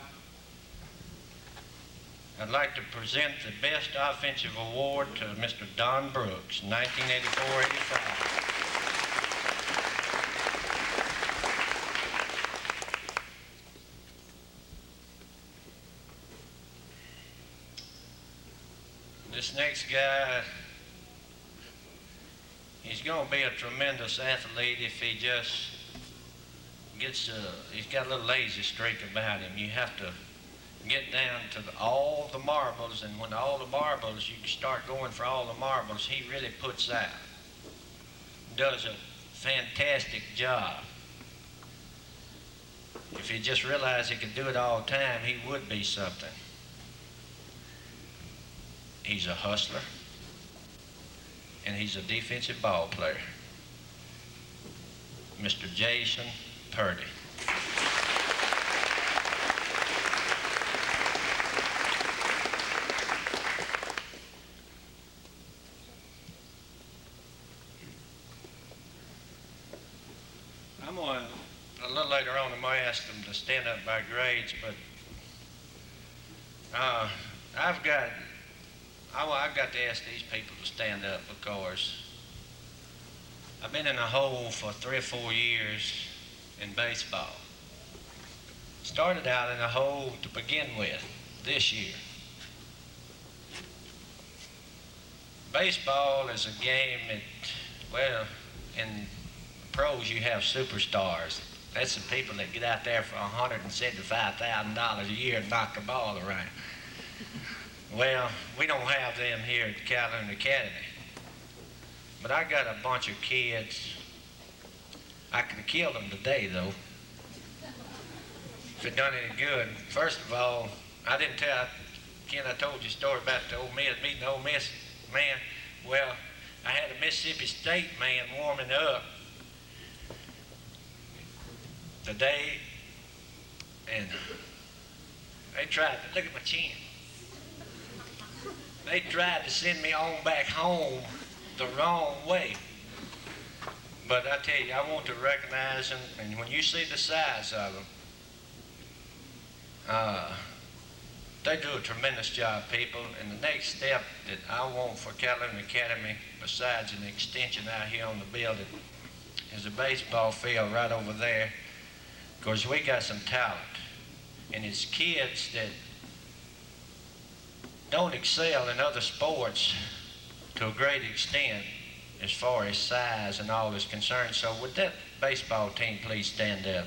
I'd like to present the Best Offensive Award to Mr. Don Brooks, 1984-85. This next guy, he's going to be a tremendous athlete if he just he's got a little lazy streak about him. You have to get down to all the marbles, and when all the marbles, you start going for all the marbles, he really puts out. Does a fantastic job. If he just realized he could do it all the time, he would be something. He's a hustler, and he's a defensive ball player. Mr. Jason Purdy. A little later on, I'm going to ask them to stand up by grades, but I've got to ask these people to stand up because I've been in a hole for 3 or 4 years in baseball. Started out in a hole to begin with this year. Baseball is a game that, well, in pros you have superstars. That's the people that get out there for $175,000 a year and knock the ball around. Well, we don't have them here at Calhoun Academy. But I got a bunch of kids. I could have killed them today, though, if it done any good. First of all, I didn't tell Ken, I told you a story about the Ole Miss, meeting the Ole Miss man. Well, I had a Mississippi State man warming up today, and they tried to, look at my chin. They tried to send me on back home the wrong way. But I tell you, I want to recognize them, and when you see the size of them, they do a tremendous job, people. And the next step that I want for Calhoun Academy, besides an extension out here on the building, is a baseball field right over there, because we got some talent. And it's kids that don't excel in other sports to a great extent as far as size and all is concerned. So would that baseball team please stand up?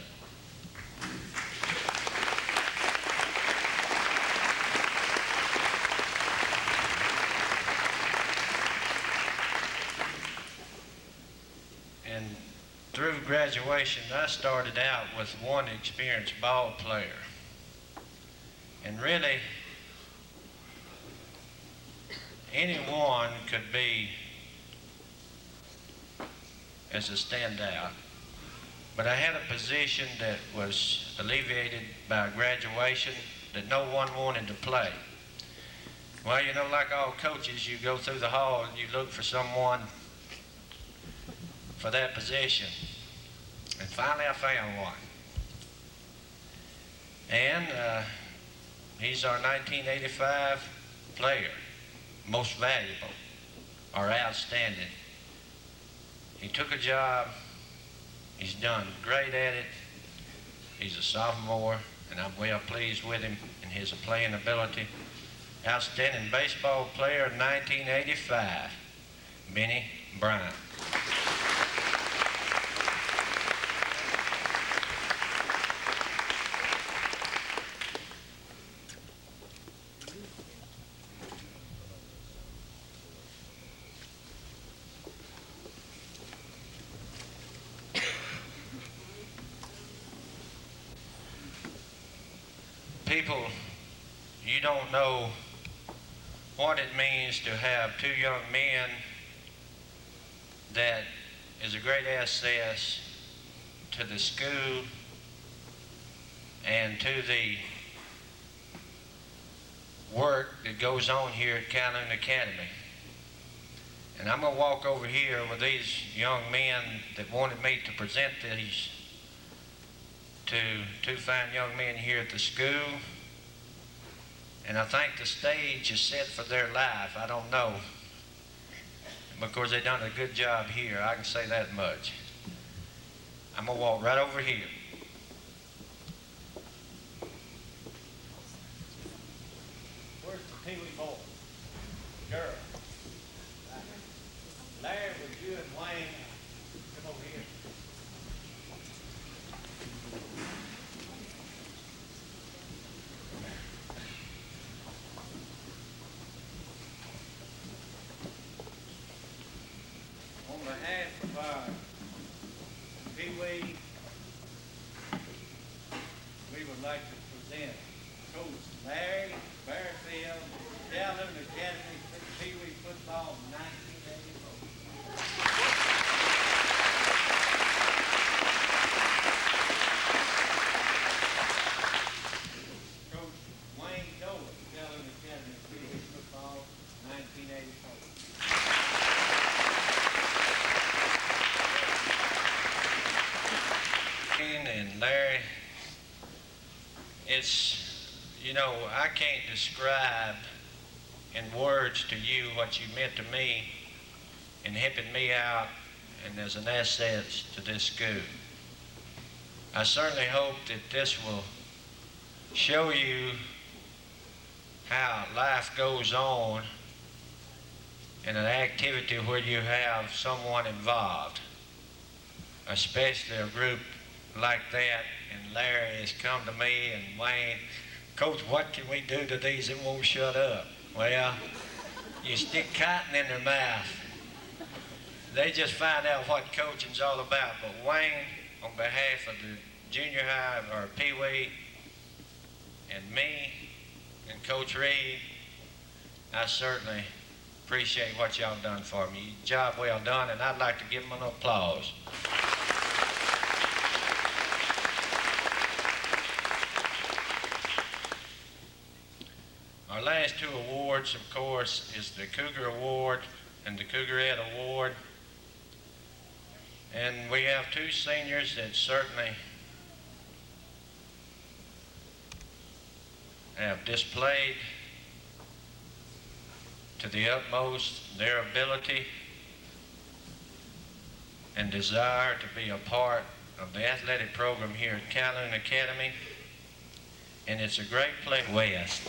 And through graduation, I started out with one experienced ball player. And really, anyone could be as a standout. But I had a position that was alleviated by graduation that no one wanted to play. Well, you know, like all coaches, you go through the hall and you look for someone for that position. And finally I found one. And he's our 1985 player, most valuable or outstanding. He took a job, he's done great at it. He's a sophomore, and I'm well pleased with him and his playing ability. Outstanding baseball player in 1985, Benny Bryant. People, you don't know what it means to have two young men that is a great asset to the school and to the work that goes on here at Calhoun Academy. And I'm going to walk over here with these young men that wanted me to present these to two fine young men here at the school. And I think the stage is set for their life. I don't know. Because they've done a good job here. I can say that much. I'm going to walk right over here. Where's the Pee Wee boy? Girl. Larry, with you and Wayne, come over here. On behalf of our Pee Wee, we would like to present Coach Larry Bearfield, Calhoun Academy Pee Wee football 1984. Coach Wayne Dolan, Calhoun Academy Pee Wee football 1984. And Larry, it's, you know, I can't describe in words to you what you meant to me in helping me out and as an asset to this school. I certainly hope that this will show you how life goes on in an activity where you have someone involved, especially a group like that. And Larry has come to me and Wayne, Coach, what can we do to these that won't shut up? Well, you stick cotton in their mouth. They just find out what coaching's all about. But Wayne, on behalf of the junior high or Pee Wee and me and Coach Reed, I certainly appreciate what y'all done for me. Job well done, and I'd like to give them an applause. Our last two awards, of course, is the Cougar Award and the Cougarette Award. And we have two seniors that certainly have displayed to the utmost their ability and desire to be a part of the athletic program here at Calhoun Academy. And it's a great pleasure. West.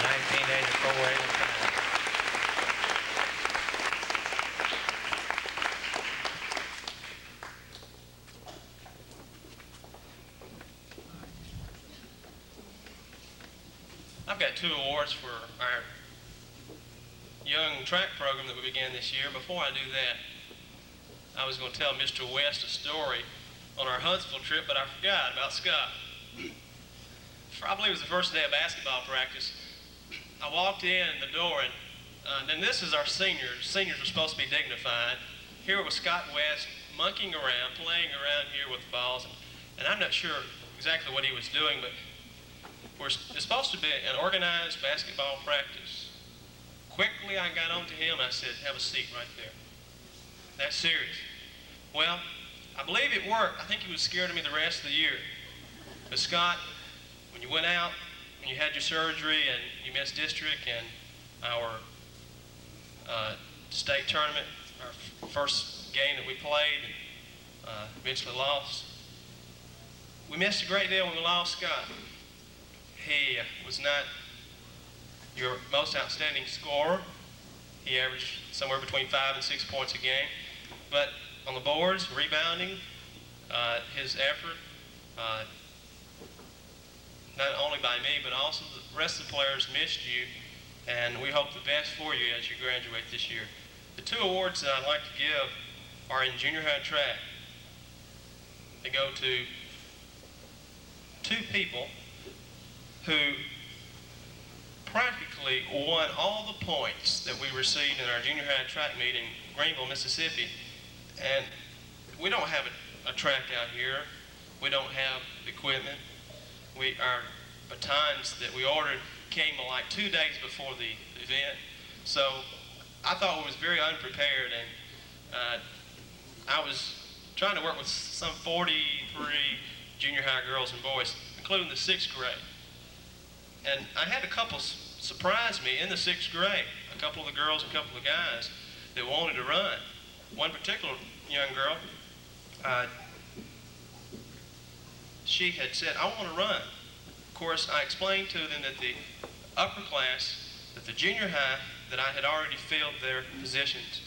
1984-85. I've got 2 awards for our young track program that we began this year. Before I do that, I was going to tell Mr. West a story on our Huntsville trip, but I forgot about Scott. I believe it was the first day of basketball practice. I walked in the door, and this is our seniors. Seniors are supposed to be dignified. Here was Scott West monkeying around, playing around here with balls, and I'm not sure exactly what he was doing, but it's supposed to be an organized basketball practice. Quickly, I got on to him, and I said, have a seat right there. That's serious. Well, I believe it worked. I think he was scared of me the rest of the year. But Scott, when you went out, when you had your surgery and you missed district and our state tournament, our first game that we played, and eventually lost, we missed a great deal when we lost Scott. He was not your most outstanding scorer. He averaged somewhere between 5 and 6 points a game. But on the boards, rebounding, his effort, not only by me, but also the rest of the players missed you, and we hope the best for you as you graduate this year. The 2 awards that I'd like to give are in junior high track. They go to 2 people who practically won all the points that we received in our junior high track meet in Greenville, Mississippi. And we don't have a track out here. We don't have equipment. Our batons that we ordered came like 2 days before the event. So I thought we was very unprepared, and I was trying to work with some 43 junior high girls and boys, including the 6th grade. And I had a couple surprise me in the 6th grade. A couple of the girls and a couple of guys that wanted to run. One particular young girl, she had said, I want to run. Of course, I explained to them that the upper class, that the junior high, that I had already filled their positions.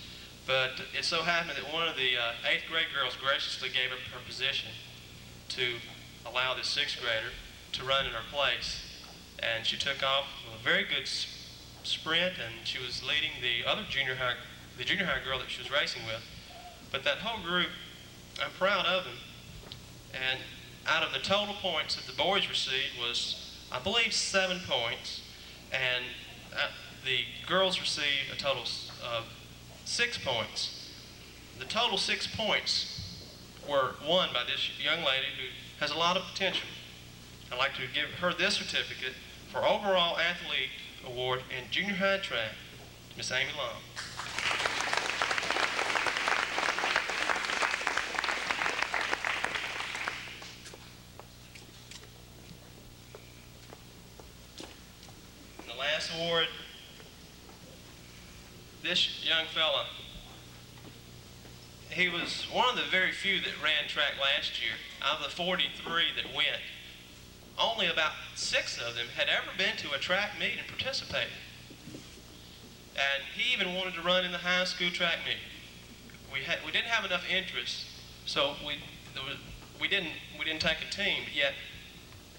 But it so happened that one of the 8th grade girls graciously gave up her position to allow this 6th grader to run in her place. And she took off with a very good sprint, and she was leading the other junior high girl that she was racing with. But that whole group, I'm proud of them. And out of the total points that the boys received was, I believe, 7 points, and the girls received a total of 6 points. The total 6 points were won by this young lady who has a lot of potential. I'd like to give her this certificate for Overall Athlete Award in Junior High Track, Miss Amy Long. And the last award, this young fella, he was one of the very few that ran track last year. Out of the 43 that went, only about 6 of them had ever been to a track meet and participated. And he even wanted to run in the high school track meet. We didn't have enough interest, so we didn't take a team. But yet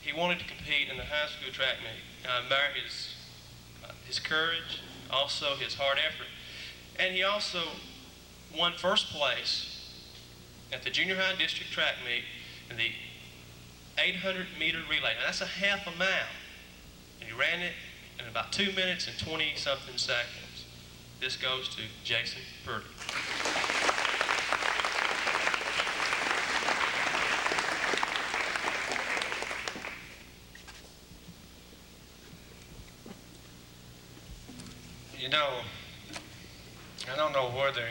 he wanted to compete in the high school track meet. I admire his courage, also his hard effort, and he also won first place at the junior high district track meet in the 800-meter relay. Now that's a half a mile. And he ran it in about 2 minutes and 20-something seconds. This goes to Jason Purdy. You know, I don't know whether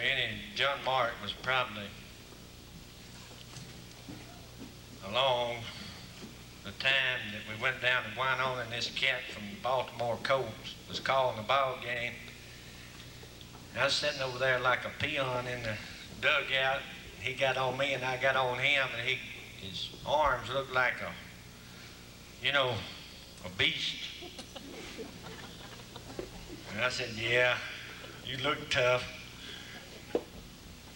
John Mark was probably along the time that we went down to Winona, and this cat from the Baltimore Colts was calling the ball game. I was sitting over there like a peon in the dugout. He got on me and I got on him, and his arms looked like a beast. And I said, yeah, you look tough.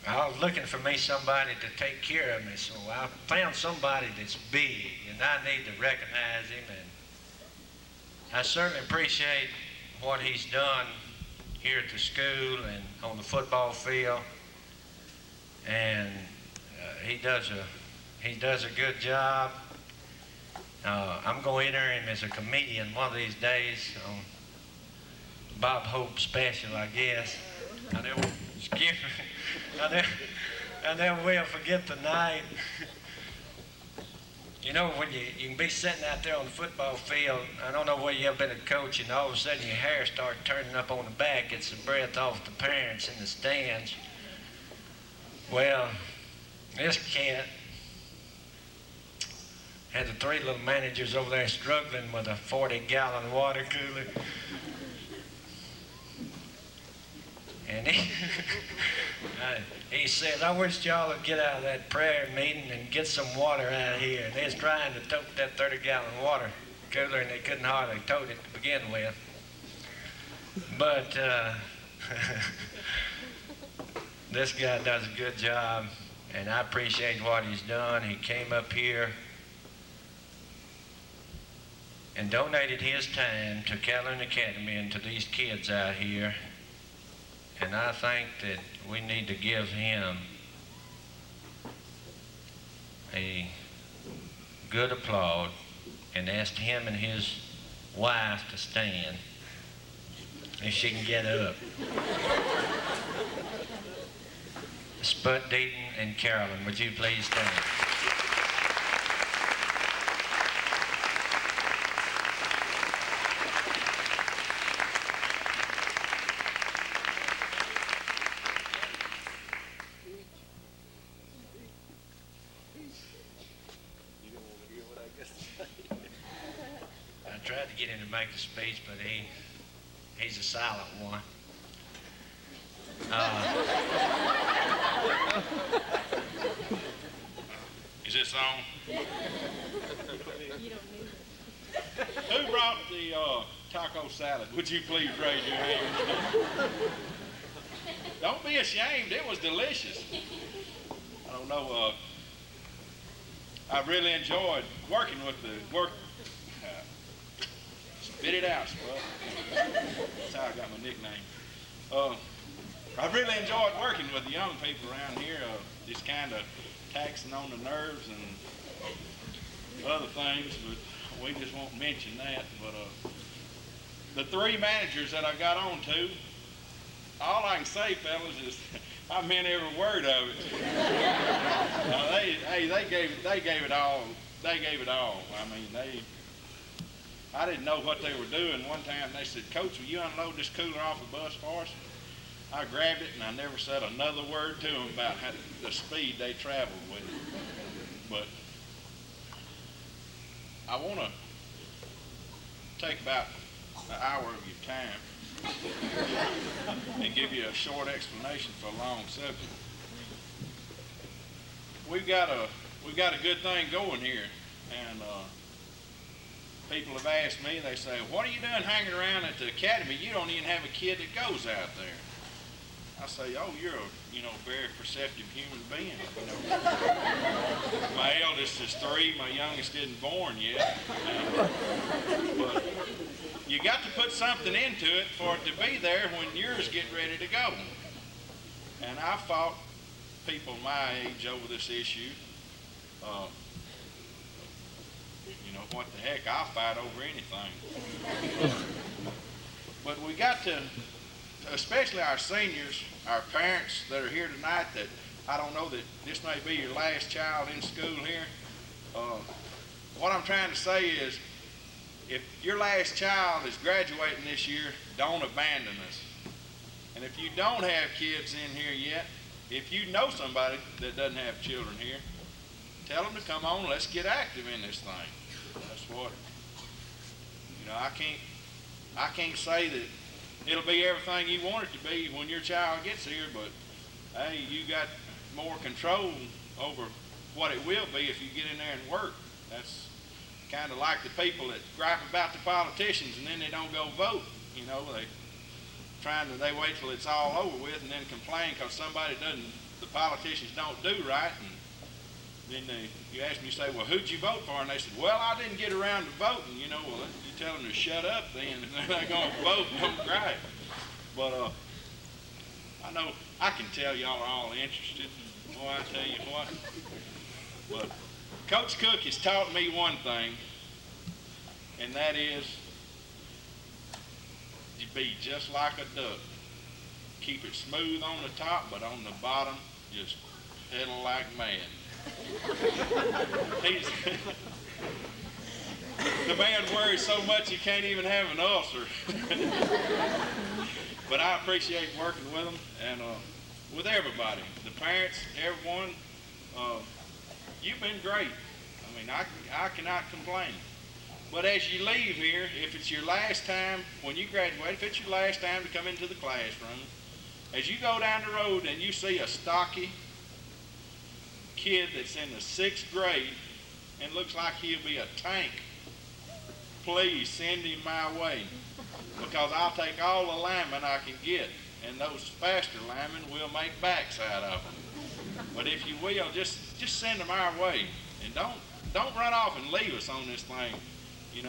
I was looking for me somebody to take care of me, so I found somebody that's big, and I need to recognize him. And I certainly appreciate what he's done here at the school and on the football field. And he does a good job. I'm going to enter him as a comedian one of these days on Bob Hope special, I guess. I never will forget the night. You know, when you can be sitting out there on the football field, I don't know whether you've ever been a coach, and all of a sudden your hair starts turning up on the back. It's the breath off the parents in the stands. Well, this cat had the three little managers over there struggling with a 40-gallon water cooler. And he said, I wish y'all would get out of that prayer meeting and get some water out here. And they was trying to tote that 30-gallon water cooler, and they couldn't hardly tote it to begin with. But this guy does a good job, and I appreciate what he's done. He came up here and donated his time to Calhoun Academy and to these kids out here. And I think that we need to give him a good applaud and ask him and his wife to stand if she can get up. Spud Deaton and Carolyn, would you please stand? I tried to get him to make a speech, but he's a silent one. Is this on? Who brought the taco salad? Would you please raise your hand? Don't be ashamed. It was delicious. I don't know. I really enjoyed working with the work. Spit it out, Spud. That's how I got my nickname. I really enjoyed working with the young people around here, just kind of taxing on the nerves and other things, but we just won't mention that. But the three managers that I got on to, all I can say, fellas, is I meant every word of it. They gave it all. They gave it all. I mean, I didn't know what they were doing. One time they said, Coach, will you unload this cooler off the bus for us? I grabbed it and I never said another word to them about the speed they traveled with it. But I want to take about an hour of your time and give you a short explanation for a long subject. We've got a good thing going here, and people have asked me. They say, "What are you doing hanging around at the academy? You don't even have a kid that goes out there." I say, "Oh, you're a very perceptive human being. My eldest is 3. My youngest isn't born yet. But you got to put something into it for it to be there when yours get ready to go." And I fought people my age over this issue. What the heck? I'll fight over anything. But we got to, especially our seniors, our parents that are here tonight, that I don't know that this may be your last child in school here. What I'm trying to say is, if your last child is graduating this year, don't abandon us. And if you don't have kids in here yet, if you know somebody that doesn't have children here, tell them to come on. Let's get active in this thing. That's what, I can't say that it'll be everything you want it to be when your child gets here, but hey, you got more control over what it will be if you get in there and work. That's kind of like the people that gripe about the politicians and then they don't go vote. they wait till it's all over with and then complain because the politicians don't do right. And then you ask them, you say, well, who'd you vote for? And they said, well, I didn't get around to voting. Well, you tell them to shut up then, and they're not going to vote and don't cry. But I know, I can tell y'all are all interested. Boy, I tell you what. But Coach Cook has taught me one thing, and that is you be just like a duck. Keep it smooth on the top, but on the bottom, just pedal like mad. The man worries so much he can't even have an ulcer. But I appreciate working with them and with everybody, the parents, everyone. You've been great. I mean, I cannot complain. But as you leave here, if it's your last time, when you graduate, if it's your last time to come into the classroom, as you go down the road and you see a stocky kid that's in the 6th grade and looks like he'll be a tank, please send him my way, because I'll take all the linemen I can get, and those faster linemen will make backs out of them. But if you will, just send them our way, and don't run off and leave us on this thing. You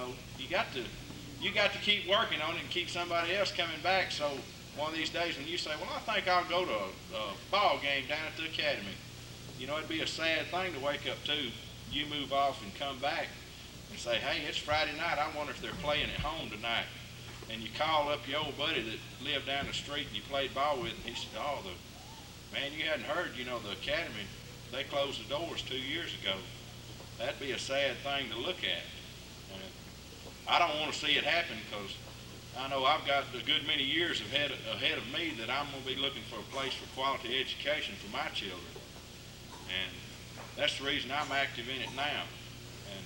got to keep working on it and keep somebody else coming back. So one of these days when you say, well, I think I'll go to a ball game down at the academy, it'd be a sad thing to wake up to. You move off and come back and say, hey, it's Friday night. I wonder if they're playing at home tonight. And you call up your old buddy that lived down the street and you played ball with, and he said, oh, man, you hadn't heard, the academy, they closed the doors 2 years ago. That'd be a sad thing to look at. And I don't want to see it happen, because I know I've got a good many years ahead of me that I'm going to be looking for a place for quality education for my children. And that's the reason I'm active in it now. And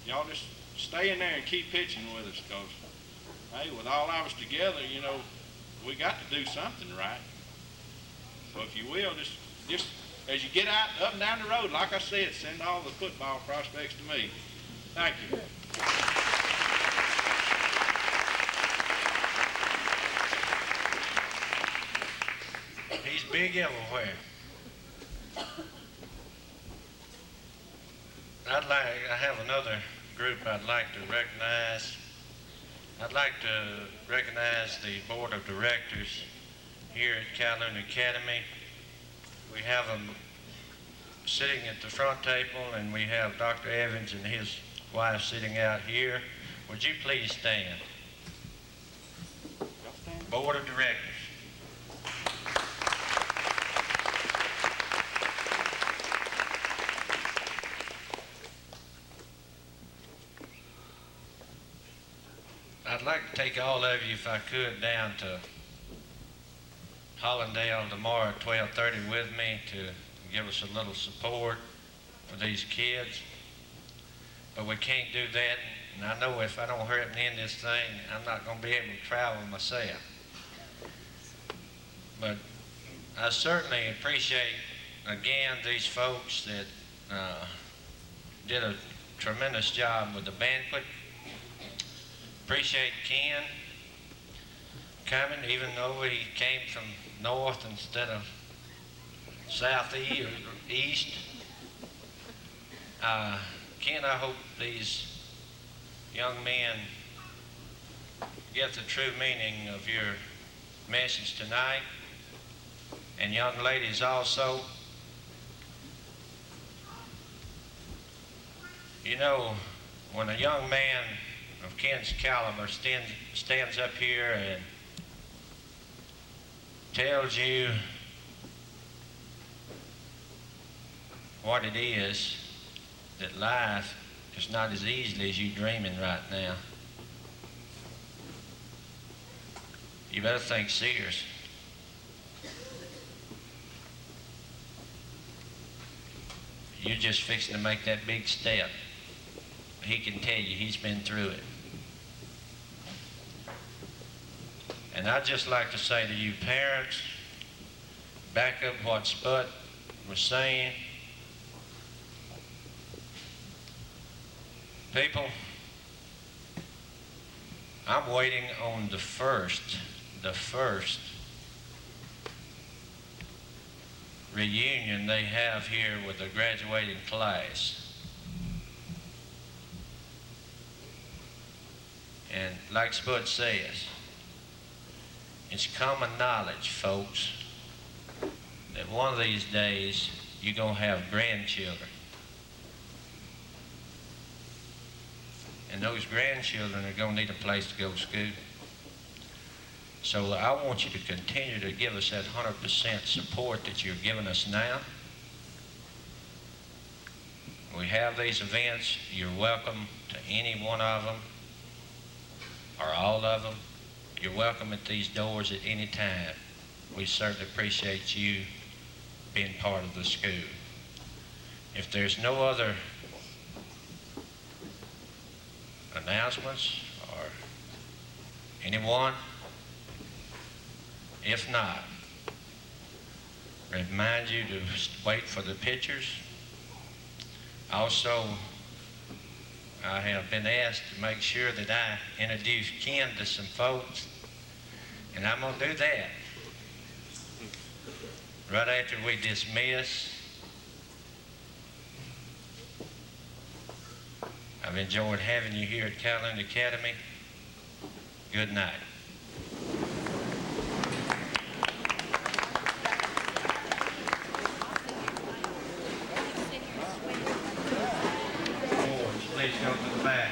y'all just stay in there and keep pitching with us, because, hey, with all of us together, we got to do something right. So if you will, just as you get out up and down the road, like I said, send all the football prospects to me. Thank you. He's big everywhere. I have another group I'd like to recognize. I'd like to recognize the board of directors here at Calhoun Academy. We have them sitting at the front table, and we have Dr. Evans and his wife sitting out here. Would you please stand? Board of directors. I'd like to take all of you, if I could, down to Hollandale tomorrow at 12:30 with me to give us a little support for these kids. But we can't do that, and I know if I don't hurry up and end this thing, I'm not going to be able to travel myself. But I certainly appreciate, again, these folks that did a tremendous job with the banquet. Appreciate Ken coming, even though he came from north instead of southeast or east. Ken, I hope these young men get the true meaning of your message tonight, and young ladies also. When a young man of Ken's caliber stands up here and tells you what it is, that life is not as easily as you're dreaming right now, you better think serious. You're just fixing to make that big step. He can tell you he's been through it. And I'd just like to say to you parents, back up what Spud was saying. People, I'm waiting on the first the first reunion they have here with the graduating class. And like Spud says, it's common knowledge, folks, that one of these days you're going to have grandchildren. And those grandchildren are going to need a place to go to school. So I want you to continue to give us that 100% support that you're giving us now. We have these events. You're welcome to any one of them or all of them. You're welcome at these doors at any time. We certainly appreciate you being part of the school. If there's no other announcements or anyone, if not, remind you to wait for the pictures. Also, I have been asked to make sure that I introduce Ken to some folks, and I'm going to do that right after we dismiss. I've enjoyed having you here at Calhoun Academy. Good night. Please go to the back.